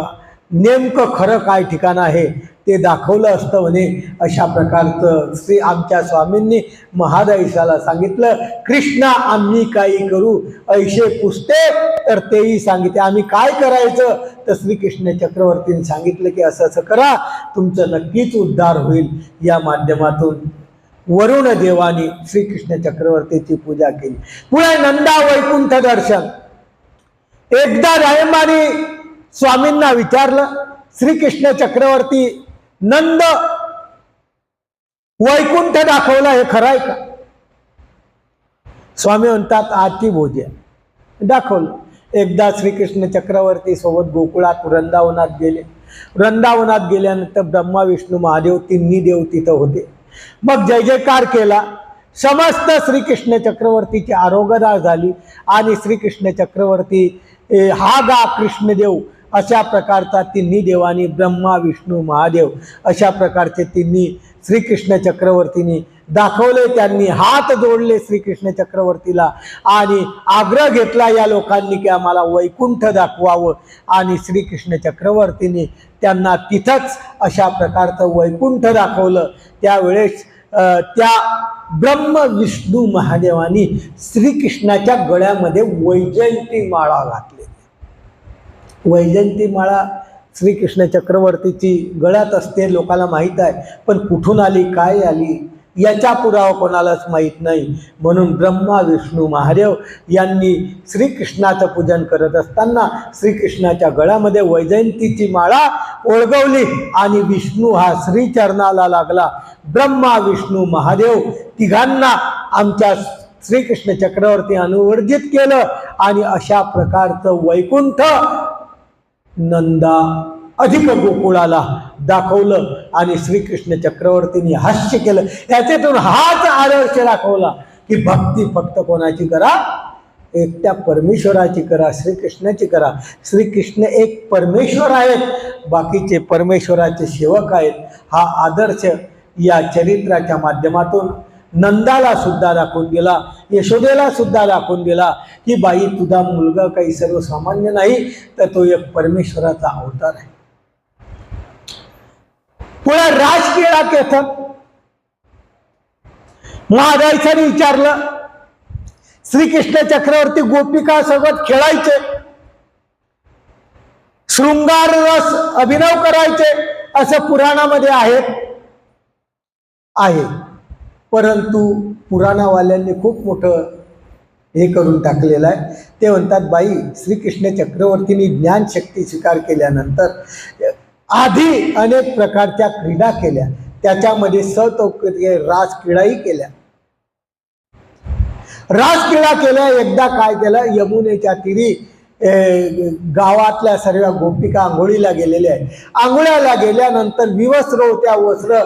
नेमकं खरं काय ठिकाण आहे ते दाखवलं असतं म्हणे. अशा प्रकारचं श्री आमच्या स्वामींनी महादाईशाला सांगितलं. कृष्णा आम्ही काही करू ऐशे पुसते, तर तेही सांगितले आम्ही काय करायचं. तर श्रीकृष्ण चक्रवर्तींनी सांगितलं की असं असं करा, तुमचं नक्कीच उद्धार होईल. या माध्यमातून वरुण देवानी श्रीकृष्ण चक्रवर्तीची पूजा केली. पुढे नंदा वैकुंठ दर्शन. एकदा रायंबानी स्वामींना विचारलं, श्रीकृष्ण चक्रवर्ती नंद वैकुंठ दाखवला हे खरं आहे का. स्वामी म्हणतात आती भोज्या दाखवलं. एकदा श्रीकृष्ण चक्रवर्ती सोबत गोकुळात वृंदावनात गेले. वृंदावनात गेल्यानंतर ब्रह्मा विष्णू महादेव तिन्ही देव तिथं होते. मग जय जयकार केला. समस्त श्रीकृष्ण चक्रवर्तीची आरोग्यता झाली आणि श्रीकृष्ण चक्रवर्ती हा गा कृष्णदेव अशा प्रकारचा तिन्ही देवानी ब्रह्मा विष्णू महादेव अशा प्रकारचे तिन्ही श्रीकृष्ण चक्रवर्तींनी दाखवले. त्यांनी हात जोडले श्रीकृष्ण चक्रवर्तीला आणि आग्रह घेतला या लोकांनी की आम्हाला वैकुंठ दाखवावं. आणि श्रीकृष्ण चक्रवर्तींनी त्यांना तिथंच अशा प्रकारचं वैकुंठ दाखवलं. त्यावेळेस त्या ब्रह्म विष्णू महादेवानी श्रीकृष्णाच्या गळ्यामध्ये वैजयंती माळा घातली. वैजयंती माळा श्रीकृष्ण चक्रवर्तीची गळ्यात असते लोकांना माहीत आहे, पण कुठून आली काय आली याचा पुरावा कोणालाच माहीत नाही. म्हणून ब्रह्मा विष्णू महादेव यांनी श्रीकृष्णाचं पूजन करत असताना श्रीकृष्णाच्या गळ्यामध्ये वैजयंतीची माळा ओळगवली आणि विष्णू हा श्रीचरणाला लागला. ब्रह्मा विष्णू महादेव तिघांना आमच्या श्रीकृष्ण चक्रवर्ती अनुवर्जित केलं आणि अशा प्रकारचं वैकुंठ नंदा अधिक गोकुळाला दाखवलं. आणि श्रीकृष्ण चक्रवर्तींनी हास्य केलं. याच्यातून हाच आदर्श दाखवला की भक्ती फक्त कोणाची करा, एकट्या परमेश्वराची करा, श्रीकृष्णाची करा. श्रीकृष्ण एक परमेश्वर आहेत, बाकीचे परमेश्वराचे सेवक आहेत. हा आदर्श या चरित्राच्या माध्यमातून नंदाला सुद्धा दाखवून दिला, यशोदेला सुद्धा दाखवून दिला की बाई तुझा मुलगा काही सर्वसामान्य नाही, तर तो एक परमेश्वराचा अवतार आहे. पुढे राजकीय केथन महाराजांनी विचारलं, श्रीकृष्ण चक्रवर्ती गोपिका सोबत खेळायचे, शृंगार रस अभिनव करायचे असं पुराणामध्ये आहे. परंतु पुराणावाल्यांनी खूप मोठं हे करून टाकलेलं आहे. ते म्हणतात बाई श्रीकृष्ण चक्रवर्तींनी ज्ञानशक्ती स्वीकार केल्यानंतर आधी अनेक प्रकारच्या क्रीडा केल्या, त्याच्यामध्ये सतोक्रिय रासक्रीडाही केल्या. रासक्रीडा केल्या. एकदा काय केलं, यमुनेच्या तीरी गावातल्या सर्व गोपिका आंघोळीला गेलेल्या आहेत. आंघोळ्याला गेल्यानंतर विवस्त्र होत्या, वस्त्र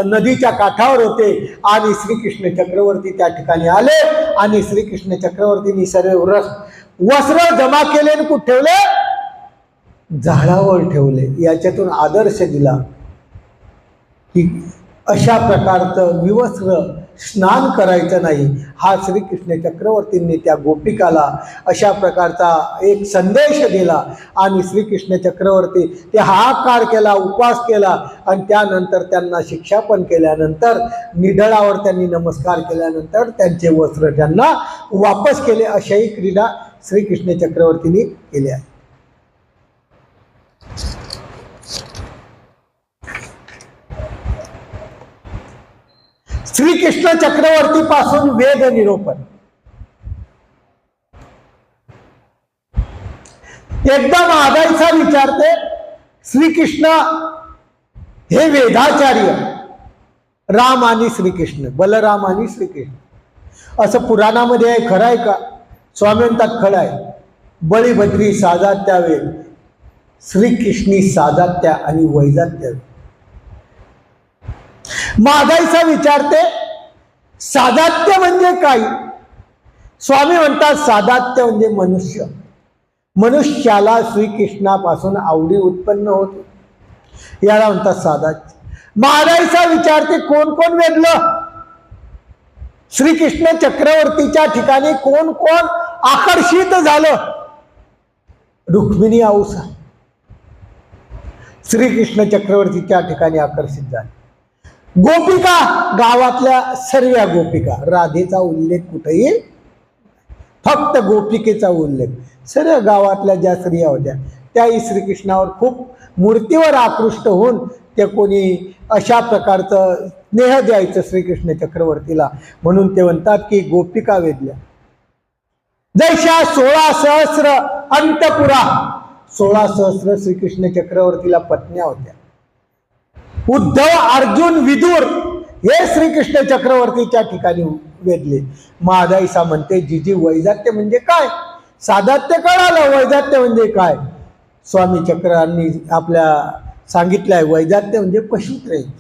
नदीच्या काठावर होते आणि श्रीकृष्ण चक्रवर्ती त्या ठिकाणी आले आणि श्रीकृष्ण चक्रवर्तींनी सर्व वस्त्र जमा केले आणि कुठे ठेवले, झाडावर ठेवले. याच्यातून आदर्श दिला की अशा प्रकारचं विवस्त्र स्नान करायचं नाही. हा श्रीकृष्ण चक्रवर्तींनी त्या गोपिकाला अशा प्रकारचा एक संदेश दिला आणि श्रीकृष्ण चक्रवर्ती ते हाहाकार केला, उपवास केला आणि त्यानंतर त्यांना शिक्षा पण केल्यानंतर निधळावर त्यांनी नमस्कार केल्यानंतर त्यांचे वस्त्र त्यांना वापस केले. अशाही क्रीडा श्रीकृष्ण चक्रवर्तींनी केल्या. श्रीकृष्ण चक्रवर्ती पासून वेद निरूपण. एकदा महादाईचा विचारते, श्रीकृष्ण हे वेदाचार्य, राम आणि श्रीकृष्ण, बलराम आणि श्रीकृष्ण असं पुराणामध्ये आहे, खरं आहे का? स्वामी म्हणतात खरं आहे. बळीभद्री साजात्या वेद, श्रीकृष्णी साजात्या आणि वैजात्या. महादाईचा विचारते, सादात्य म्हणजे काय? स्वामी म्हणतात सादात्य म्हणजे मनुष्य. मनुष्याला श्रीकृष्णापासून आवडी उत्पन्न होते, याला म्हणतात सादात्य. महादाईचा विचारते, कोण कोण वेदलं? श्रीकृष्ण चक्रवर्तीच्या ठिकाणी कोण कोण आकर्षित झालं? रुक्मिणी औसा श्रीकृष्ण चक्रवर्तीच्या ठिकाणी आकर्षित झाले. गोपिका, गावातल्या सर्व गोपिका, राधेचा उल्लेख कुठेही, फक्त गोपिकेचा उल्लेख. सर्व गावातल्या ज्या स्त्रिया होत्या त्याही श्रीकृष्णावर खूप मूर्तीवर आकृष्ट होऊन ते कोणी अशा प्रकारचं स्नेह द्यायचं श्रीकृष्ण चक्रवर्तीला. म्हणून ते म्हणतात की गोपिका वेदल्या. जैशा 16 सहस्र अंतपुरा, 16 सहस्र श्रीकृष्ण चक्रवर्तीला पत्न्या होत्या. उद्धव, अर्जुन, विदुर हे श्रीकृष्ण चक्रवर्तीच्या ठिकाणी वेधले. महादाईसा म्हणते जी वैजात्य म्हणजे काय, साधात्य कळालं, वैजात्य म्हणजे काय. स्वामी चक्रांनी आपल्या सांगितलंय वैजात्य म्हणजे पशुत्रेन.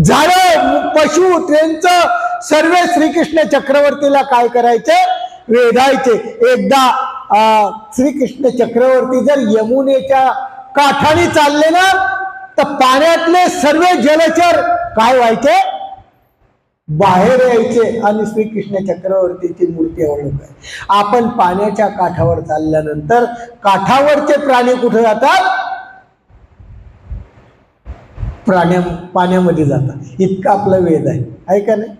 झालं पशु ट्रेनचं सर्व श्रीकृष्ण चक्रवर्तीला काय करायचे, वेधायचे. एकदा श्रीकृष्ण चक्रवर्ती जर यमुनेच्या काठाने चालले ना तर पाण्यातले सर्व जलचर काय व्हायचे, बाहेर यायचे आणि श्रीकृष्ण चक्रवर्तीची मूर्ती अवलंब आहे. आपण पाण्याच्या काठावर चालल्यानंतर काठावरचे प्राणी कुठे जातात, पाण्यामध्ये जातात. इतका आपला वेद आहे का नाही.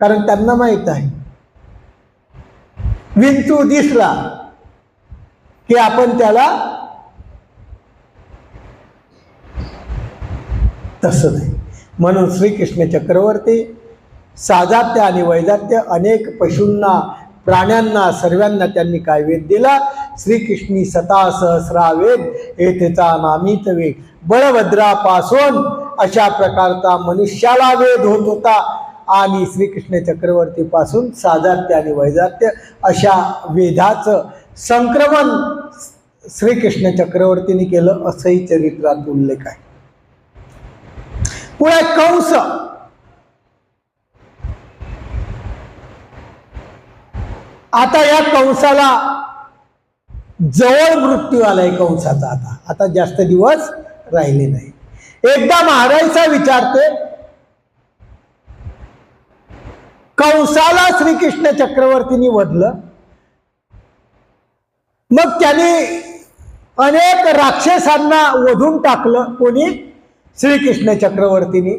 कारण त्यांना माहित आहे विंचू दिसला की आपण त्याला, तसं नाही. म्हणून श्रीकृष्ण चक्रवर्ती साजात्य आणि वैजात्य अनेक पशूंना, प्राण्यांना, सर्वांना त्यांनी काय वेद दिला. श्रीकृष्णी सता सहस्रा वेद येथेचा नामित वेद. बळभद्रापासून अशा प्रकारचा मनुष्याला वेद होत होता आणि श्रीकृष्ण चक्रवर्ती पासून साजात्य आणि वैजात्य अशा वेदाचं संक्रमण श्रीकृष्ण चक्रवर्तीने केलं असंही चरित्रात उल्लेख आहे. पुढे कंस. आता या कंसाला जवळ मृत्यू आलाय कंसाचा. आता जास्त दिवस राहिले नाही. एकदा महाराजा विचारते, कंसाला श्रीकृष्ण चक्रवर्तींनी वधलं, मग त्याने अनेक राक्षसांना वधून टाकलं. कोणी, श्रीकृष्ण चक्रवर्तींनी.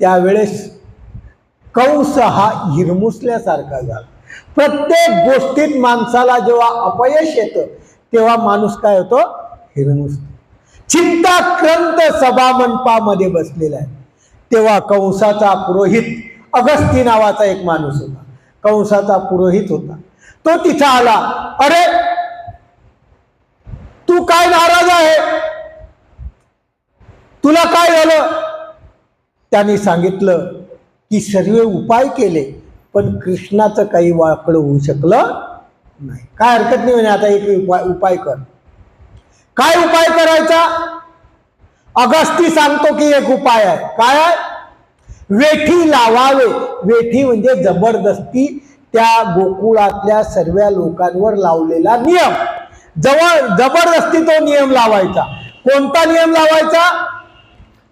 त्यावेळेस कंस हा हिरमुसल्यासारखा झाला. प्रत्येक गोष्टीत माणसाला जेव्हा अपयश येतं तेव्हा माणूस काय होतो, हिरमुसतो. चिंताक्रांत सभामंडपामध्ये बसलेला आहे. तेव्हा कंसाचा पुरोहित अगस्ती नावाचा एक माणूस होता. कंसाचा पुरोहित होता. तो तिथं आला. अरे तू काय नाराज आहे, तुला काय झालं. त्याने सांगितलं की सर्व उपाय केले पण कृष्णाचं काही वाकडं होऊ शकलं नाही. काय हरकत नाही म्हणे, आता एक उपाय कर. काय उपाय करायचा, अगस्ती सांगतो की एक उपाय आहे. काय आहे, वेठी लावावे. वेठी म्हणजे जबरदस्ती त्या गोकुळातल्या सर्व लोकांवर लावलेला नियम. जबरदस्ती तो नियम लावायचा. कोणता नियम लावायचा,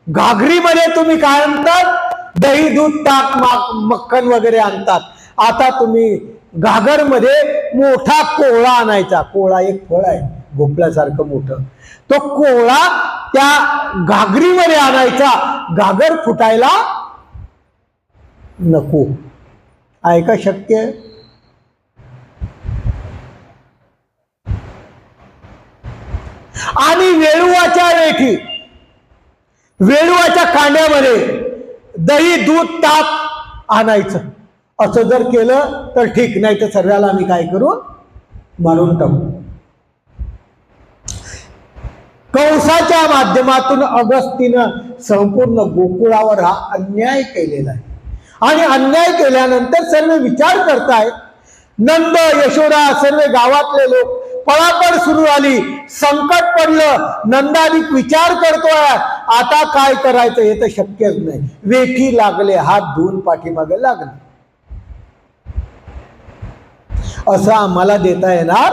घागरीमध्ये तुम्ही काय आणतात, दही दूध ताक मक्खन वगैरे आणतात. आता तुम्ही घागरमध्ये मोठा कोळा आणायचा. कोळा एक फळ आहे भोपळ्यासारखं मोठं. तो कोळा त्या घागरीमध्ये आणायचा. घागर फुटायला नको. आहे का शक्य. आणि वेळुवाच्या वेठी, वेळुवाच्या कांड्यामध्ये दही दूध ताक आणायचं. असं जर केलं तर ठीक, नाही तर सर्वाला आम्ही काय करू, मारून टाकू. कंसाच्या माध्यमातून अगस्तीनं संपूर्ण गोकुळावर हा अन्याय केलेला आहे. आणि अन्याय केल्यानंतर सर्व विचार करतायत. नंद यशोदा सर्व गावातले लोक, पळापळ सुरू झाली, संकट पडलं. नंदाधिक विचार करतोय आता काय करायचं, हे तर शक्यच नाही. वेठी लागले, हात धुवून पाठीमागे लागले. असं आम्हाला देता येणार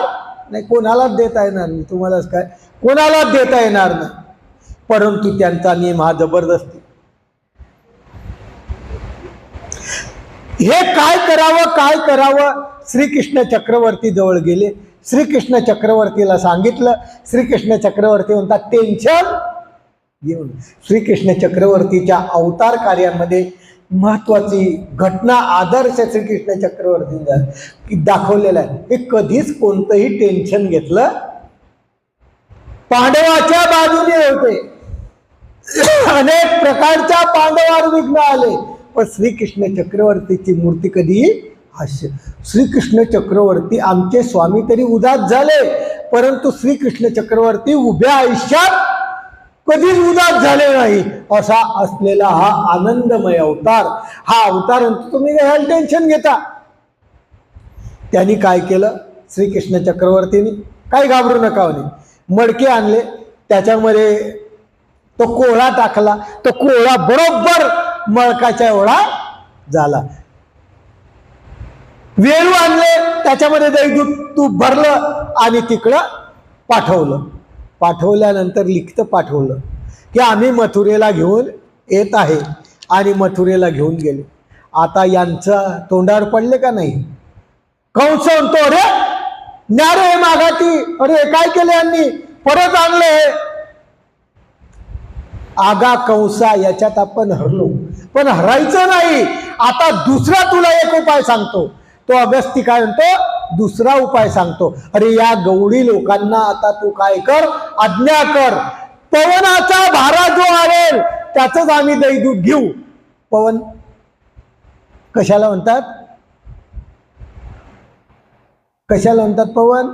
नाही, कोणालाच देता येणार नाही. तुम्हालाच काय, कोणालाच देता येणार नाही. परंतु त्यांचा नियम हा जबरदस्ती. हे काय करावं. श्रीकृष्ण चक्रवर्ती जवळ गेले. श्रीकृष्ण चक्रवर्तीला सांगितलं. श्रीकृष्ण चक्रवर्ती म्हणतात टेन्शन घेऊन. श्रीकृष्ण चक्रवर्तीच्या अवतार कार्यामध्ये महत्वाची घटना, आदर्श श्रीकृष्ण चक्रवर्ती दाखवलेला आहे. हे कधीच कोणतंही टेन्शन घेतलं, पांडवाच्या बाजूने होते. अनेक प्रकारच्या पांडवावर विघ्न आले, पण श्रीकृष्ण चक्रवर्तीची मूर्ती कधी हास्य. श्रीकृष्ण चक्रवर्ती आमचे स्वामी तरी उदास झाले, परंतु श्रीकृष्ण चक्रवर्ती उभ्या आयुष्यात कधीच उदास झाले नाही असा असलेला हा आनंदमय अवतार, हा अवतार तुम्ही काय टेन्शन घेता. त्यांनी काय केलं, श्रीकृष्ण चक्रवर्तींनी, काय घाबरू नका म्हणे, मडके आणले, त्याच्यामध्ये तो कोळा टाकला, तो कोळा बरोबर मळकाच्या एवढा झाला. वेळू आणले, त्याच्यामध्ये दही दूध तूप भरलं आणि तिकडं पाठवलं. पाठवल्यानंतर लिखित पाठवलं की आम्ही मथुरेला घेऊन येत आहे, आणि मथुरेला घेऊन गेले. आता यांचं तोंडावर पडले का नाही. कंस म्हणतो, अरे न्यारे मागाती, अरे काय केले यांनी, परत आणले हे. आगा कंसा, याच्यात आपण हरलो, पण हरायचं नाही. आता दुसरा तुला एक उपाय सांगतो. तो अगस्ती काय म्हणतो, दुसरा उपाय सांगतो. अरे या गवळी लोकांना आता तू काय कर, आज्ञा कर, पवनाचा भारा जो आवेल त्याच आम्ही दही दूध घेऊ. पवन कशाला म्हणतात, कशाला म्हणतात पवन,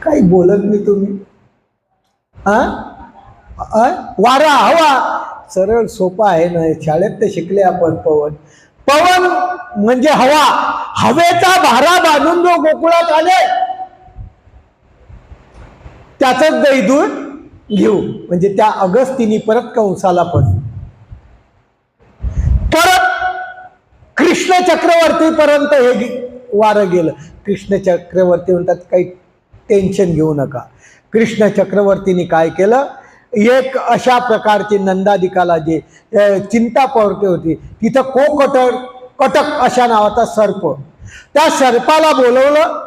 काही बोलत नाही तुम्ही. वारा, हवा, सरळ सोपा आहे ना, शाळेत ते शिकले आपण. पवन, पवन म्हणजे हवा, हवेचा भारा बांधून जो गोकुळात आले त्याच दही दूध घेऊ. म्हणजे त्या अगस्तीनी परत कंसाला परत कृष्ण चक्रवर्ती पर्यंत हे वारं गेलं. कृष्ण चक्रवर्ती म्हणतात काही टेन्शन घेऊ नका. कृष्ण चक्रवर्तीने काय केलं, एक अशा प्रकारची नंदादिकाला जे चिंता पडते होती, तिथं कटक अशा नावाचा सर्प, त्या सर्पाला बोलवलं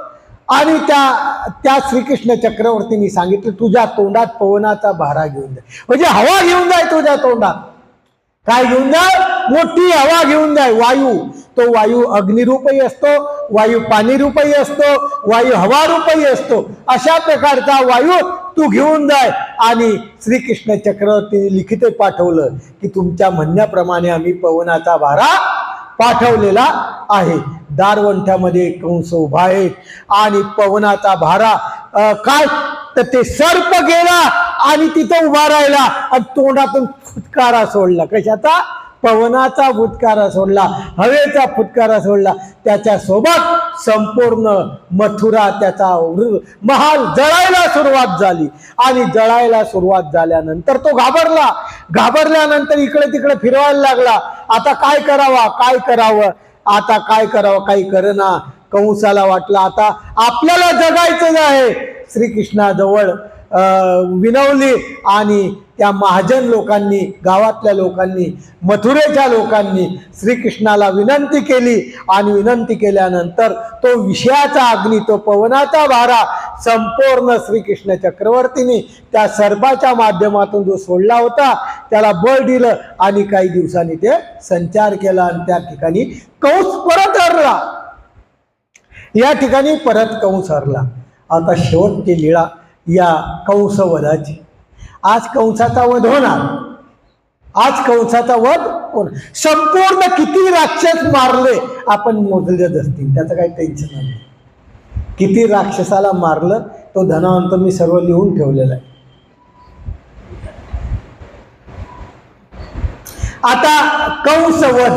आणि त्या श्रीकृष्ण चक्रवर्तींनी सांगितलं तुझ्या तोंडात पवनाचा भारा घेऊन जाय, म्हणजे हवा घेऊन जाय तुझ्या तोंडात. काय घेऊन जाय, मोठी हवा घेऊन जाय. वायू, तो वायू अग्निरूपही असतो, वायू पाणी रूपही असतो, वायू हवा रूपही असतो. अशा प्रकारचा वायू तू घेऊन जाय. आणि श्रीकृष्ण चक्रवर्तीने लिखित पाठवलं की तुमच्या म्हणण्याप्रमाणे आम्ही पवनाचा भारा पाठवलेला आहे. दारवंठ्यामध्ये कंस उभा आहे आणि पवनाचा भारा काय तर ते सर्प गेला आणि तिथं उभा राहिला आणि तोंडातून फुटकारा सोडला. कशाचा, पवनाचा फुटकारा सोडला, हवेचा फुटकारा सोडला. त्याच्यासोबत संपूर्ण मथुरा, त्याचा महाल जळायला सुरुवात झाली. आणि जळायला सुरुवात झाल्यानंतर तो घाबरला. घाबरल्यानंतर इकडे तिकडे फिरवायला लागला. आता काय करावा, काय करावं, आता काय करावं, काही करना. कंसाला वाटलं आता आपल्याला जगायचं आहे. श्रीकृष्णाजवळ विनवली आणि त्या महाजन लोकांनी, गावातल्या लोकांनी, मथुरेच्या लोकांनी श्रीकृष्णाला विनंती केली. आणि विनंती केल्यानंतर तो विषयाचा अग्नी, तो पवनाचा भारा संपूर्ण श्रीकृष्ण चक्रवर्तींनी त्या सर्पाच्या माध्यमातून जो सोडला होता त्याला बळ दिलं आणि काही दिवसांनी ते संचार केला आणि त्या ठिकाणी कंस परत हरला. या ठिकाणी परत कंस हरला. आता शेवटची लीळा या कंसवधाची. आज कंसाचा वध होणार, आज कंसाचा वध होणार. संपूर्ण किती राक्षस मारले आपण मोजलेच असतील, त्याचं काही टेन्शन नाही. किती राक्षसाला मारलं तो धनावंत मी सर्व लिहून ठेवलेला आहे. आता कंसवध.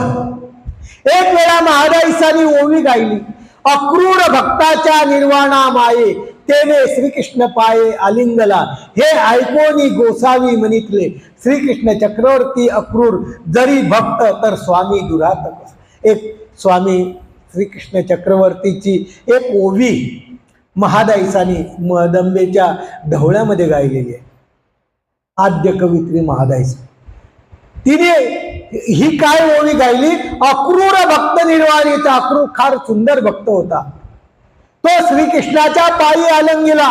एक वेळा महादाईसानी ओवी गायली, अक्रूर भक्ताच्या निर्वाणा माये तेने श्रीकृष्ण पाये आलिंगला. हे ऐकोनी गोसावी म्हणितले, श्रीकृष्ण चक्रवर्ती अक्रूर जरी भक्त तर स्वामी दुरात. एक स्वामी श्रीकृष्ण चक्रवर्तीची एक ओवी महादाईसानी मदंबेच्या ढवळ्यामध्ये गायलेली आहे. आद्य कवित्री महादाईस. तिने ही काय ओवी गायली, अक्रूर भक्त निर्वाणीचा. अक्रूर फार सुंदर भक्त होता, तो श्रीकृष्णाच्या पायी आलंगीला.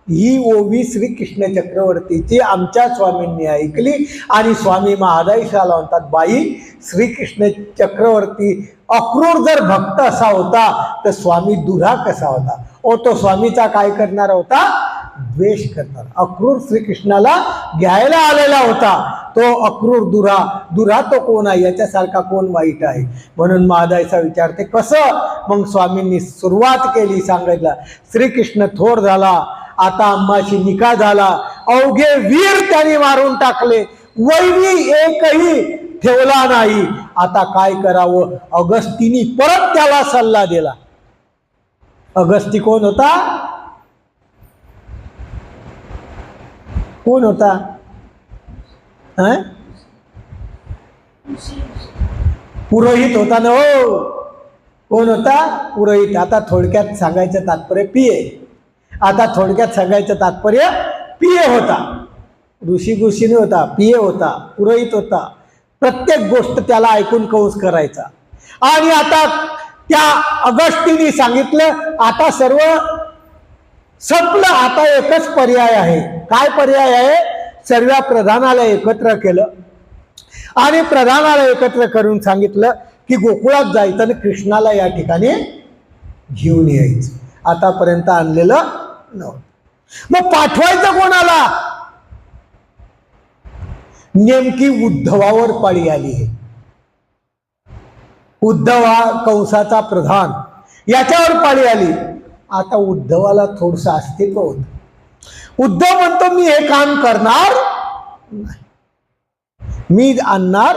ही ओवी श्रीकृष्ण चक्रवर्तीची आमच्या स्वामींनी ऐकली आणि स्वामी महादाईशाला म्हणतात, बाई श्रीकृष्ण चक्रवर्ती अक्रूर जर भक्त असा होता तर स्वामी दुरा कसा होता. तो स्वामीचा काय करणार होता, द्वेष करणार. अक्रूर श्रीकृष्णाला घ्यायला आलेला होता तो अक्रूर दुरा, दुरा तो कोण आहे, याच्यासारखा कोण वाईट आहे. म्हणून महादायचा विचारते कसं. मग स्वामींनी सुरुवात केली सांगायला. श्रीकृष्ण थोर झाला, आता अम्माशी निकाह झाला, अवघे वीर त्यांनी मारून टाकले, वैरी एकही ठेवला नाही. आता काय करावं. अगस्तीनी परत त्याला सल्ला दिला. अगस्ती कोण होता. कोण होता. पुरोहित होता ना हो. कोण होता. पुरोहित. आता थोडक्यात सांगायचं तात्पर्य पिये. आता थोडक्यात सांगायचं तात्पर्य पिये होता. ऋषी गुषीने होता, पिये होता, पुरोहित होता. प्रत्येक गोष्ट त्याला ऐकून कंस करायचा. आणि आता त्या अगस्तीने सांगितलं आता सर्व संपलं, आता एकच पर्याय आहे. काय पर्याय आहे. सर्व प्रधानाला एकत्र केलं आणि प्रधानाला एकत्र करून सांगितलं की गोकुळात जायचं आणि कृष्णाला या ठिकाणी घेऊन यायचं. आतापर्यंत आणलेलं नव्हतं. मग पाठवायचं कोणाला. नेमकी उद्धवावर पाळी आली आहे. उद्धव हा कंसाचा प्रधान, याच्यावर पाळी आली. आता उद्धवाला थोडस अस्तित्व होत. उद्धव म्हणतो मी हे काम करणार नाही, मी आणणार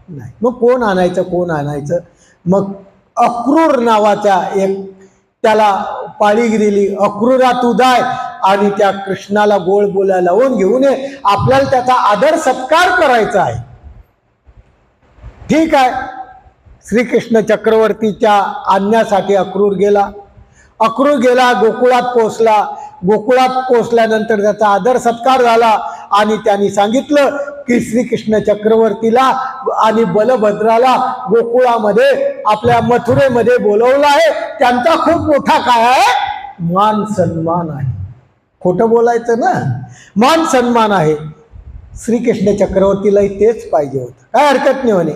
नाही. मग कोण आणायचं, कोण आणायचं. मग अक्रूर नावाच्या एक त्याला पाळी दिली. अक्रूरा तू जाय आणि त्या कृष्णाला गोड बोलायला लावून घेऊन ये, आपल्याला त्याचा आदर सत्कार करायचा आहे. ठीक आहे. श्रीकृष्ण चक्रवर्तीच्या आणण्यासाठी अक्रूर गेला. अक्रूर गेला, गोकुळात पोहोचला. गोकुळात पोहोचल्यानंतर त्याचा आदर सत्कार झाला आणि त्यांनी सांगितलं की श्रीकृष्ण चक्रवर्तीला आणि बलभद्राला गोकुळामध्ये आपल्या मथुरेमध्ये बोलवलं आहे. त्यांचा खूप मोठा काय आहे, मान सन्मान आहे. खोटं बोलायचं ना, मान सन्मान आहे. श्रीकृष्ण चक्रवर्तीलाही तेच पाहिजे होतं. काय हरकत नाही म्हणे.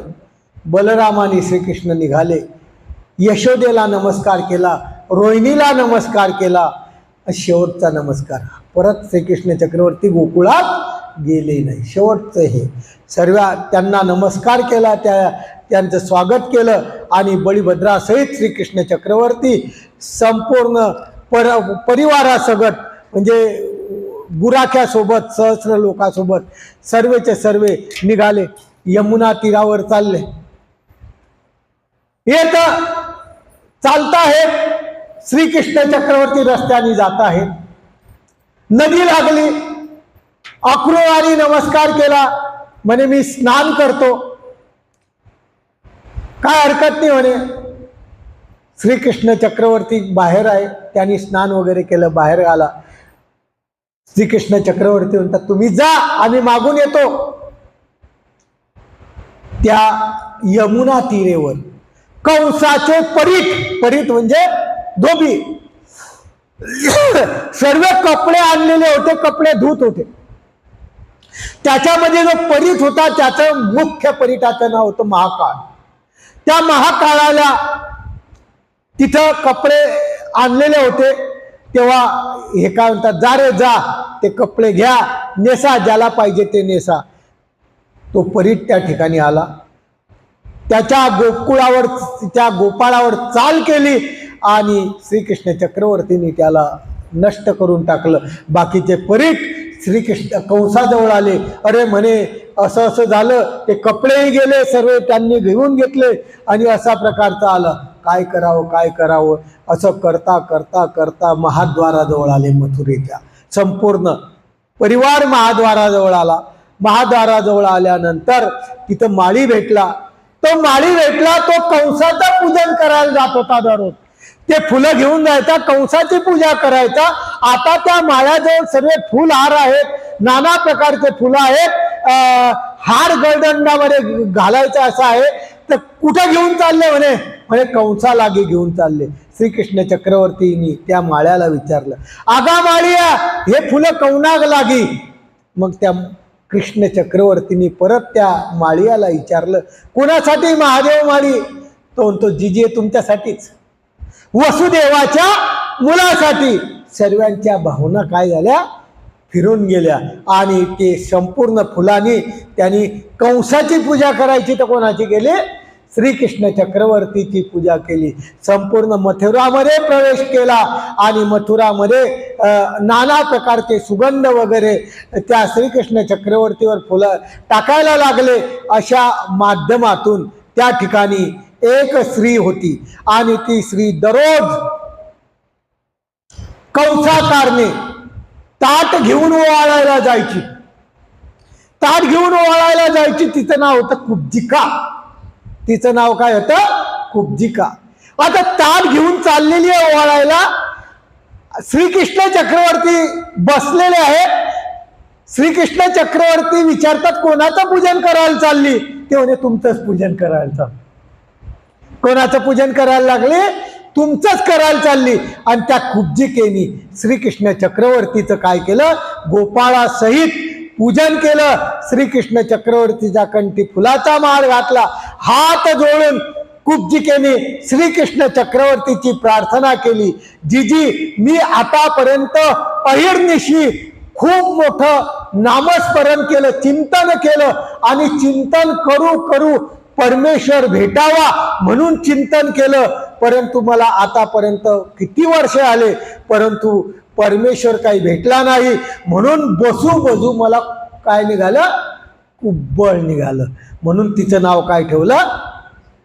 बलराम आणि श्रीकृष्ण निघाले. यशोदेला नमस्कार केला, रोहिणीला नमस्कार केला, शेवटचा नमस्कार. परत श्रीकृष्ण चक्रवर्ती गोकुळात गेले नाही. शेवटचं हे सर्व त्यांना नमस्कार केला, त्यांचं स्वागत केलं आणि बळीभद्रासहित श्रीकृष्ण चक्रवर्ती संपूर्ण परिवारासगट म्हणजे गुराख्यासोबत सहस्र लोकांसोबत सर्वेचे सर्वे निघाले. यमुना तीरावर चालले. येत चालता आहेत. श्रीकृष्ण चक्रवर्ती रस्त्याने जात आहेत. नदी लागली. अक्रूराने नमस्कार केला, म्हणे मी स्नान करतो. काय हरकत नाही म्हणे. श्रीकृष्ण चक्रवर्ती बाहेर आहे, त्यांनी स्नान वगैरे केलं, बाहेर आला. श्रीकृष्ण चक्रवर्ती म्हणतात तुम्ही जा, आम्ही मागून येतो. त्या यमुना तीरेवर कंसाचे परीट, परीट म्हणजे धोबी, सर्व कपडे आणलेले होते, कपडे धुत होते. त्याच्यामध्ये जो परीट होता त्याचं मुख्य परीटाचं नाव होतं महाकाळ. त्या महाकाळाला तिथं कपडे आणलेले होते. तेव्हा हे काय म्हणतात, जा रे जा, ते कपडे घ्या, नेसा, ज्याला पाहिजे ते नेसा. तो परीट त्या ठिकाणी आला. त्याच्या गोकुळावर, त्या गोपाळावर चाल केली आणि श्रीकृष्ण चक्रवर्तीने त्याला नष्ट करून टाकलं. बाकीचे परीट श्रीकृष्ण कंसाजवळ आले. अरे म्हणे असं असं झालं, ते कपडेही गेले, सर्व त्यांनी घेऊन घेतले आणि असा प्रकारचं आलं. काय करावं, काय करावं. असं करता करता करता महाद्वाराजवळ आले. मथुरेच्या संपूर्ण परिवार महाद्वाराजवळ आला. महाद्वाराजवळ आल्यानंतर तिथं माळी भेटला. तो माळी भेटला, तो कंसाचं पूजन करायला जात होता दररोज. ते फुलं घेऊन जायचा, कंसाची पूजा करायचा. आता त्या माळ्याजवळ सर्व फुल हार आहेत, नाना प्रकारचे फुलं आहेत. हार गळदंडामध्ये घालायचा असा आहे. तर कुठं घेऊन चालले म्हणे, म्हणे कंसाला घेऊन चालले. श्रीकृष्ण चक्रवर्तींनी त्या माळ्याला विचारलं, आगा माळिया, हे फुलं कौनाग लागी. मग त्या कृष्ण चक्रवर्तींनी परत त्या माळियाला विचारलं, कोणासाठी महादेव माळी. तो म्हणतो जिजे तुमच्यासाठीच, वसुदेवाच्या मुलासाठी. सर्वांच्या भावना काय झाल्या, फिरून गेल्या आणि ते संपूर्ण फुलांनी त्यांनी कंसाची पूजा करायची तर कोणाची केली? श्रीकृष्ण चक्रवर्तीची पूजा केली. संपूर्ण मथुरामध्ये प्रवेश केला आणि मथुरामध्ये नाना प्रकारचे सुगंध वगैरे त्या श्रीकृष्ण चक्रवर्तीवर फुलं टाकायला लागले. अशा माध्यमातून त्या ठिकाणी एक स्त्री होती आणि ती स्त्री दररोज कंसाकारने ताट घेऊन ओवाळायला जायची. ताट घेऊन ओवाळायला जायची. तिचं नाव होतं कुब्जिका. तिचं नाव काय होतं? कुब्जिका. आता ताट घेऊन चाललेली आहे ओवाळायला. श्रीकृष्ण चक्रवर्ती बसलेले आहेत. श्रीकृष्ण चक्रवर्ती विचारतात कोणाचं पूजन करायला चालली? ते म्हणे तुमचंच पूजन करायला चाललं. कोणाचं पूजन करायला लागले? तुमचंच करायला चालली. आणि त्या कुब्जिकेनी श्रीकृष्ण चक्रवर्तीचं काय केलं? गोपाळासहित पूजन केलं. श्रीकृष्ण चक्रवर्तीचा कंठी फुलाचा माळ घातला. हात जोडून कुब्जिकेने श्रीकृष्ण चक्रवर्तीची प्रार्थना केली. जीजी, मी आतापर्यंत अहिर्निशी खूप मोठं नामस्मरण केलं, चिंतन केलं आणि चिंतन करू करू परमेश्वर भेटावा म्हणून चिंतन केलं. परंतु मला आतापर्यंत किती वर्ष आले परंतु परमेश्वर काही भेटला नाही. म्हणून बसू मला काय निघालं? कुब्बळ निघालं. म्हणून तिचं नाव काय ठेवलं?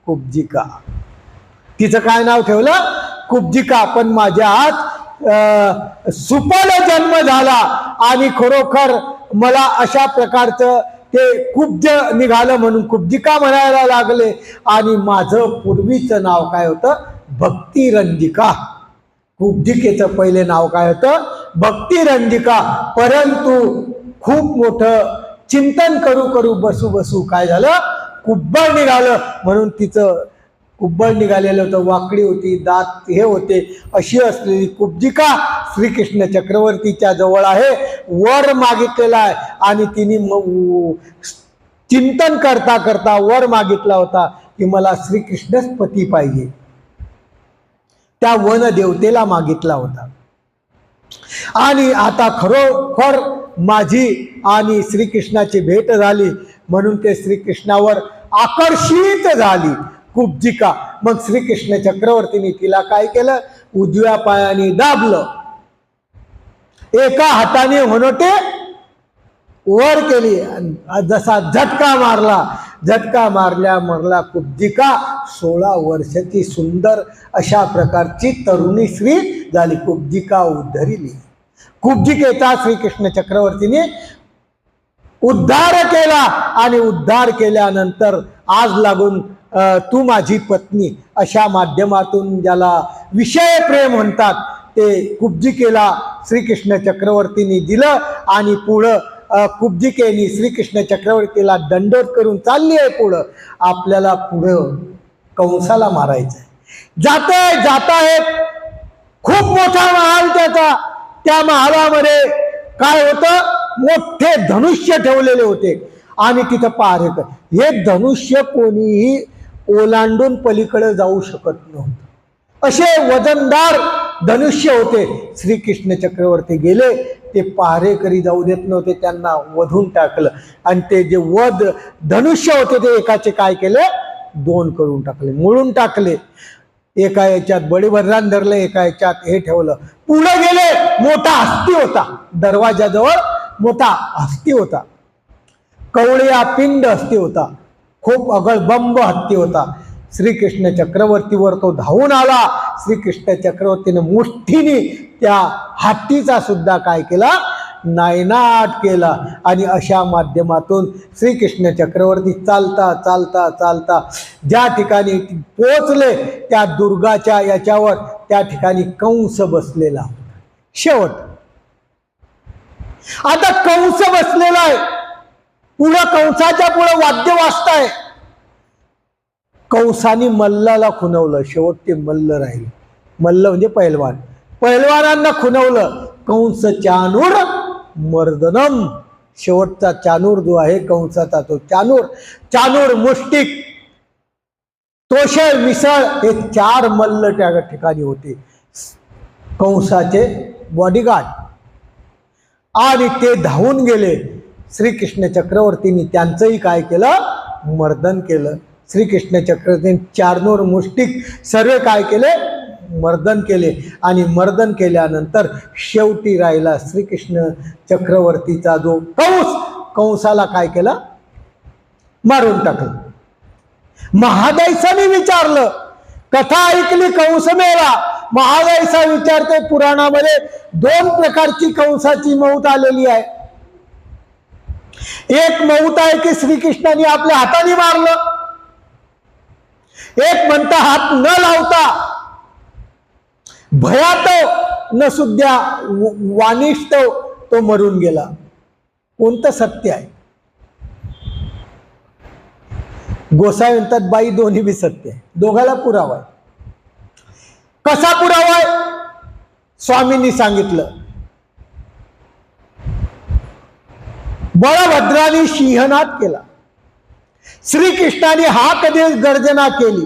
कुब्जिका. तिचं काय नाव ठेवलं? कुब्जिका. पण माझ्या आत सुपल जन्म झाला आणि खरोखर मला अशा प्रकारचं ते कुब्ज निघालं म्हणून कुब्जिका म्हणायला लागले. आणि माझं पूर्वीचं नाव काय होतं? भक्तिरंजिका. कुब्जिकेचं पहिले नाव काय होतं? भक्तिरंजिका. परंतु खूप मोठं चिंतन करू करू बसू काय झालं? कुब्बळ निघालं. म्हणून तिचं कुब्बळ निघालेलं होतं. वाकडी होती, दात हे होते. अशी असलेली कुब्जिका श्रीकृष्ण चक्रवर्तीच्या जवळ आहे. वर मागितलेला आहे आणि तिने चिंतन करता करता वर मागितला होता की मला श्रीकृष्णच पती पाहिजे. त्या वन देवतेला मागितला होता. आणि आता खरोखर माझी आणि श्रीकृष्णाची भेट झाली म्हणून ते श्रीकृष्णावर आकर्षित झाली कुब्जिका. मग श्रीकृष्ण चक्रवर्तीने तिला काय केलं? उजव्या पायाने दाबलं. एका हाताने होनोटे वर केली. जसा झटका मारला कुब्जिका 16 वर्षाची सुंदर अशा प्रकारची तरुणी स्त्री झाली. कुब्जिका उद्धरिली. कुब्जिकेचा श्रीकृष्ण चक्रवर्तीने उद्धार केला आणि उद्धार केल्यानंतर आज लागून तू माझी पत्नी अशा माध्यमातून ज्याला विषय प्रेम म्हणतात ते कुब्जिकेला श्रीकृष्ण चक्रवर्तीने दिलं. आणि पुढं कुब्जिकेने श्रीकृष्ण चक्रवर्तीला दंडोत करून चालली आहे. पुढं आपल्याला पुढं कंसाला मारायचं आहे. जात आहेत. खूप मोठा महाल त्याचा. त्या महालामध्ये काय होतं? मोठे धनुष्य ठेवलेले होते आणि तिथं पारेकर. हे धनुष्य कोणीही ओलांडून पलीकडे जाऊ शकत नव्हतं. असे वजनदार धनुष्य होते. श्रीकृष्ण चक्रवर्ती गेले. ते पहारेकरी जाऊ देत नव्हते. त्यांना वधून टाकलं आणि ते जे वध धनुष्य होते ते एकाचे काय केले? 2 करून टाकले, मोडून टाकले. एका याच्यात बळीभद्रान धरलं, एका याच्यात हे ठेवलं. पुढे गेले. मोठा हत्ती होता. दरवाजाजवळ मोठा हत्ती होता. कवळिया पिंड हत्ती होता. खूप अगळबंब हत्ती होता. श्रीकृष्ण चक्रवर्तीवर तो धावून आला. श्रीकृष्ण चक्रवर्तीने मुठ्ठीने त्या हत्तीचा सुद्धा काय केला? नायनाट केला. आणि अशा माध्यमातून श्रीकृष्ण चक्रवर्ती चालता ज्या ठिकाणी पोहोचले त्या दुर्गाच्या याच्यावर त्या ठिकाणी कंस बसलेला. शेवट आता कंस बसलेला आहे. पुढं कंसाच्या पुढं वाद्य वाजताय. कंसाने मल्लाला खुणवलं. शेवट ते मल्ल राहिले. मल्ल म्हणजे पैलवान. पैलवानांना खुणवलं. कंस चानूर मर्दनम. शेवटचा चानूर जो आहे कंसाचा तो चानूर मुष्टिक तोषळ मिसळ हे 4 मल्ल त्या ठिकाणी होते. कंसाचे बॉडीगार्ड. आणि ते धावून गेले. श्रीकृष्ण चक्रवर्तींनी त्यांचंही काय केलं, मर्दन केलं. श्रीकृष्ण चक्रवर्तींनी चारनूर मुष्टिक सर्व काय केले, मर्दन केले. आणि मर्दन केल्यानंतर शेवटी राहिला श्रीकृष्ण चक्रवर्तीचा जो कंसाला काय केलं, मारून टाकलं. महादायसाने विचारलं, कथा ऐकली कंस मेला. महादायसा विचारते, पुराणामध्ये 2 प्रकारची कंसाची मौत आलेली आहे. एक मौत आहे की श्रीकृष्णाने आपल्या हाताने मारलं. एक म्हणता हात न लावता भयात न सुद्धा वानिष्ठ तो मरून गेला. कोणतं सत्य आहे? गोसावी म्हणतात बाई दोन्ही बी सत्य आहे, दोघाला पुरावा आहे. कसा पुरावा आहे? स्वामींनी सांगितलं, बळभद्राने सिंहनाद केला, श्रीकृष्णाने हाक देत गर्जना केली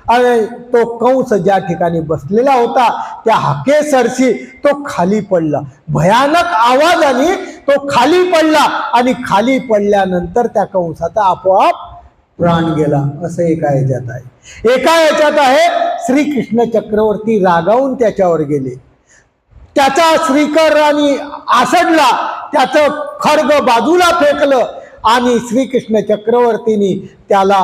आणि तो कंस ज्या ठिकाणी बसलेला होता त्या हाकेसरशी तो खाली पडला. भयानक आवाजाने तो खाली पडला आणि खाली पडल्यानंतर त्या कंसाचा आपोआप प्राण गेला. असं एका याच्यात आहे. एका याच्यात आहे श्रीकृष्ण चक्रवर्ती रागावून त्याच्यावर गेले, त्याचा श्रीकरांनी आसडला, त्याचं खड्ग बाजूला फेकलं आणि श्रीकृष्ण चक्रवर्तींनी त्याला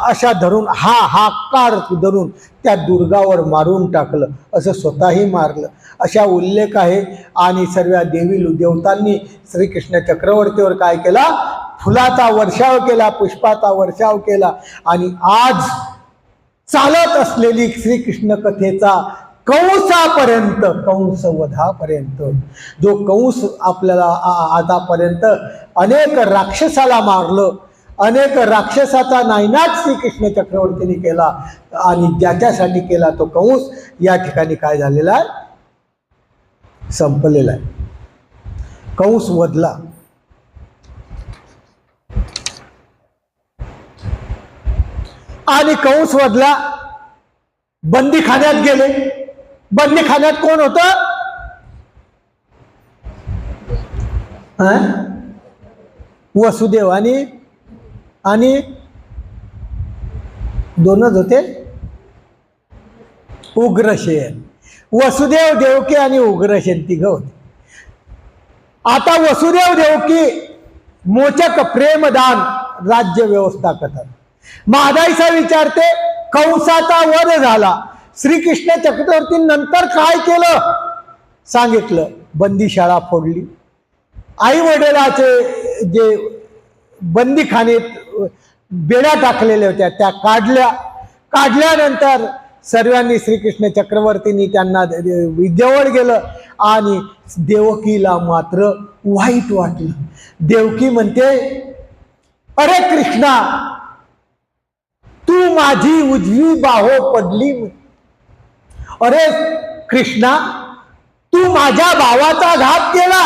अशा धरून हाकार धरून त्या दुर्गावर मारून टाकलं. असं स्वतःही मारलं अशा उल्लेख आहे. आणि सर्व देवी देवतांनी श्रीकृष्ण चक्रवर्तीवर काय केला, फुलाचा वर्षाव केला, पुष्पाचा वर्षाव केला. आणि आज चालत असलेली श्रीकृष्ण कथेचा कंसापर्यंत, कंसवधापर्यंत जो कंस आपल्याला आतापर्यंत अनेक राक्षसाला मारलं, अनेक राक्षसाचा नायनाट श्रीकृष्ण चक्रवर्तीने केला आणि ज्याच्यासाठी केला तो कंस या ठिकाणी काय झालेला आहे, संपलेला आहे. कंस वधला. आणि कंस वधला, बंदीखान्यात गेले. बंदीखान्यात कोण होत? वसुदेव आणि दोनच होते, उग्रसेन. वसुदेव देवकी आणि उग्रसेन तिघ होते. आता वसुदेव देवकी मोचक प्रेमदान राज्य व्यवस्था करतात. महादायसा विचारते, कंसाचा वध झाला, श्रीकृष्ण चक्रवर्ती नंतर काय केलं? सांगितलं, बंदीशाळा फोडली, आई वडिलाचे जे बंदीखाने बेड्या टाकलेल्या होत्या त्या काढल्या. काढल्यानंतर सर्वांनी श्रीकृष्ण चक्रवर्तींनी त्यांना विद्येवर गेलं आणि देवकीला मात्र वाईट वाटलं. देवकी म्हणते, अरे कृष्णा, तू माझी उजवी बाहो पडली. अरे कृष्णा, तू माझ्या भावाचा घात केला.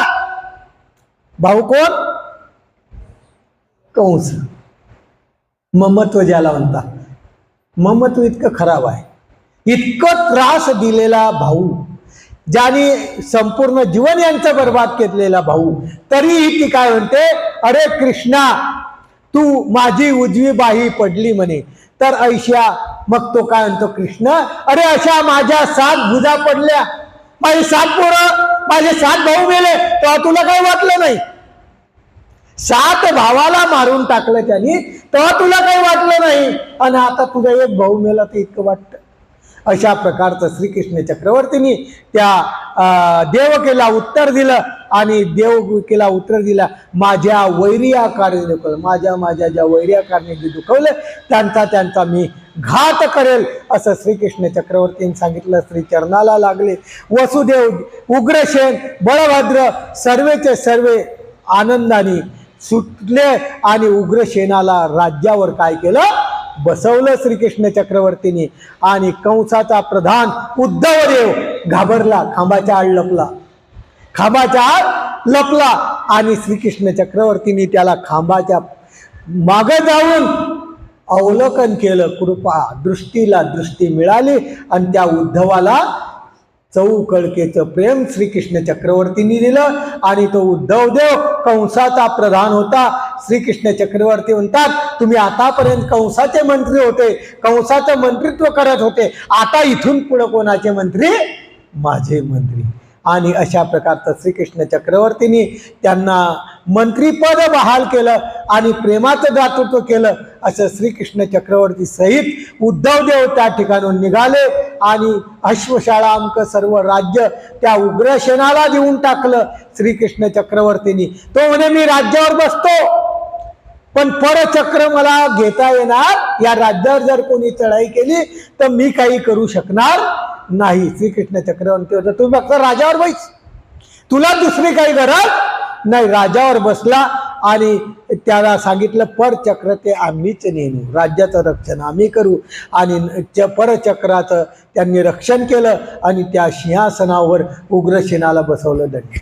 भाऊ कोण? कंस. ममत्व ज्याला म्हणता, ममत्व इतकं खराब आहे. इतकं त्रास दिलेला भाऊ, ज्याने संपूर्ण जीवन यांचं बर्बाद केलेला भाऊ, तरीही ती काय म्हणते, अरे कृष्णा, तू माझी उजवी बाही पडली म्हणे. तर ऐशा मग तो काय म्हणतो, कृष्ण, अरे अशा माझ्या 7 भुजा पडल्या, माझे 7 पोरं, माझे 7 भाऊ मेले, तेव्हा तुला काही वाटलं नाही? 7 भावाला मारून टाकलं त्यांनी, तेव्हा तुला काही वाटलं नाही, आणि आता तुझा एक भाऊ मेला तर इतकं वाटतं. अशा प्रकारचं श्रीकृष्ण चक्रवर्तींनी त्या देवकीला उत्तर दिलं. आणि देवकीला उत्तर दिला, माझ्या वैर्याकारणे दुखवलं, माझ्या ज्या वैर्याकारणे जे दुखवले त्यांचा मी घात करेल, असं श्रीकृष्ण चक्रवर्तींनी सांगितलं. श्री चरणाला लागले. वसुदेव, उग्रसेन, बळभद्र सर्वेचे सर्वे आनंदाने सुटले आणि उग्रसेनाला राज्यावर काय केलं, बसवलं श्रीकृष्ण चक्रवर्तींनी. आणि कंसाचा प्रधान उद्धवदेव घाबरला, खांबाच्या आड लपला, खांबाच्या आड लपला. आणि श्रीकृष्ण चक्रवर्तींनी त्याला खांबाच्या मागे जाऊन अवलोकन केलं. कृपा दृष्टीला दृष्टी मिळाली आणि त्या उद्धवाला चौकळकेचं प्रेम श्रीकृष्ण चक्रवर्तींनी दिलं आणि तो उद्धवदेव कंसाचा प्रधान होता. श्रीकृष्ण चक्रवर्ती म्हणतात तुम्ही आतापर्यंत कंसाचे मंत्री होते, कंसाचं मंत्रित्व करत होते, आता इथून पुढे कोणाचे मंत्री? माझे मंत्री. आणि अशा प्रकारचं श्रीकृष्ण चक्रवर्तींनी त्यांना मंत्रीपद बहाल केलं आणि प्रेमाचं दातृत्व केलं. असं श्रीकृष्ण चक्रवर्ती सहित उद्धवदेव त्या ठिकाणून निघाले आणि अश्वशाळा अंक सर्व राज्य त्या उग्रसेनाला देऊन टाकलं श्रीकृष्ण चक्रवर्तींनी. तो म्हणे मी राज्यावर बसतो पण परचक्र मला घेता येणार, या राज्यावर जर कोणी चढाई केली तर मी काही करू शकणार नाही. श्रीकृष्ण चक्रवर्ती होता तू फक्त राजावर बैस, तुला दुसरी काही गरज नाही. राजावर बसला आणि त्याला सांगितलं परचक्र ते आम्हीच नेणू, राज्याचं रक्षण आम्ही करू. आणि परचक्राचं त्यांनी रक्षण केलं आणि त्या सिंहासनावर उग्रसेनाला बसवलं दंड.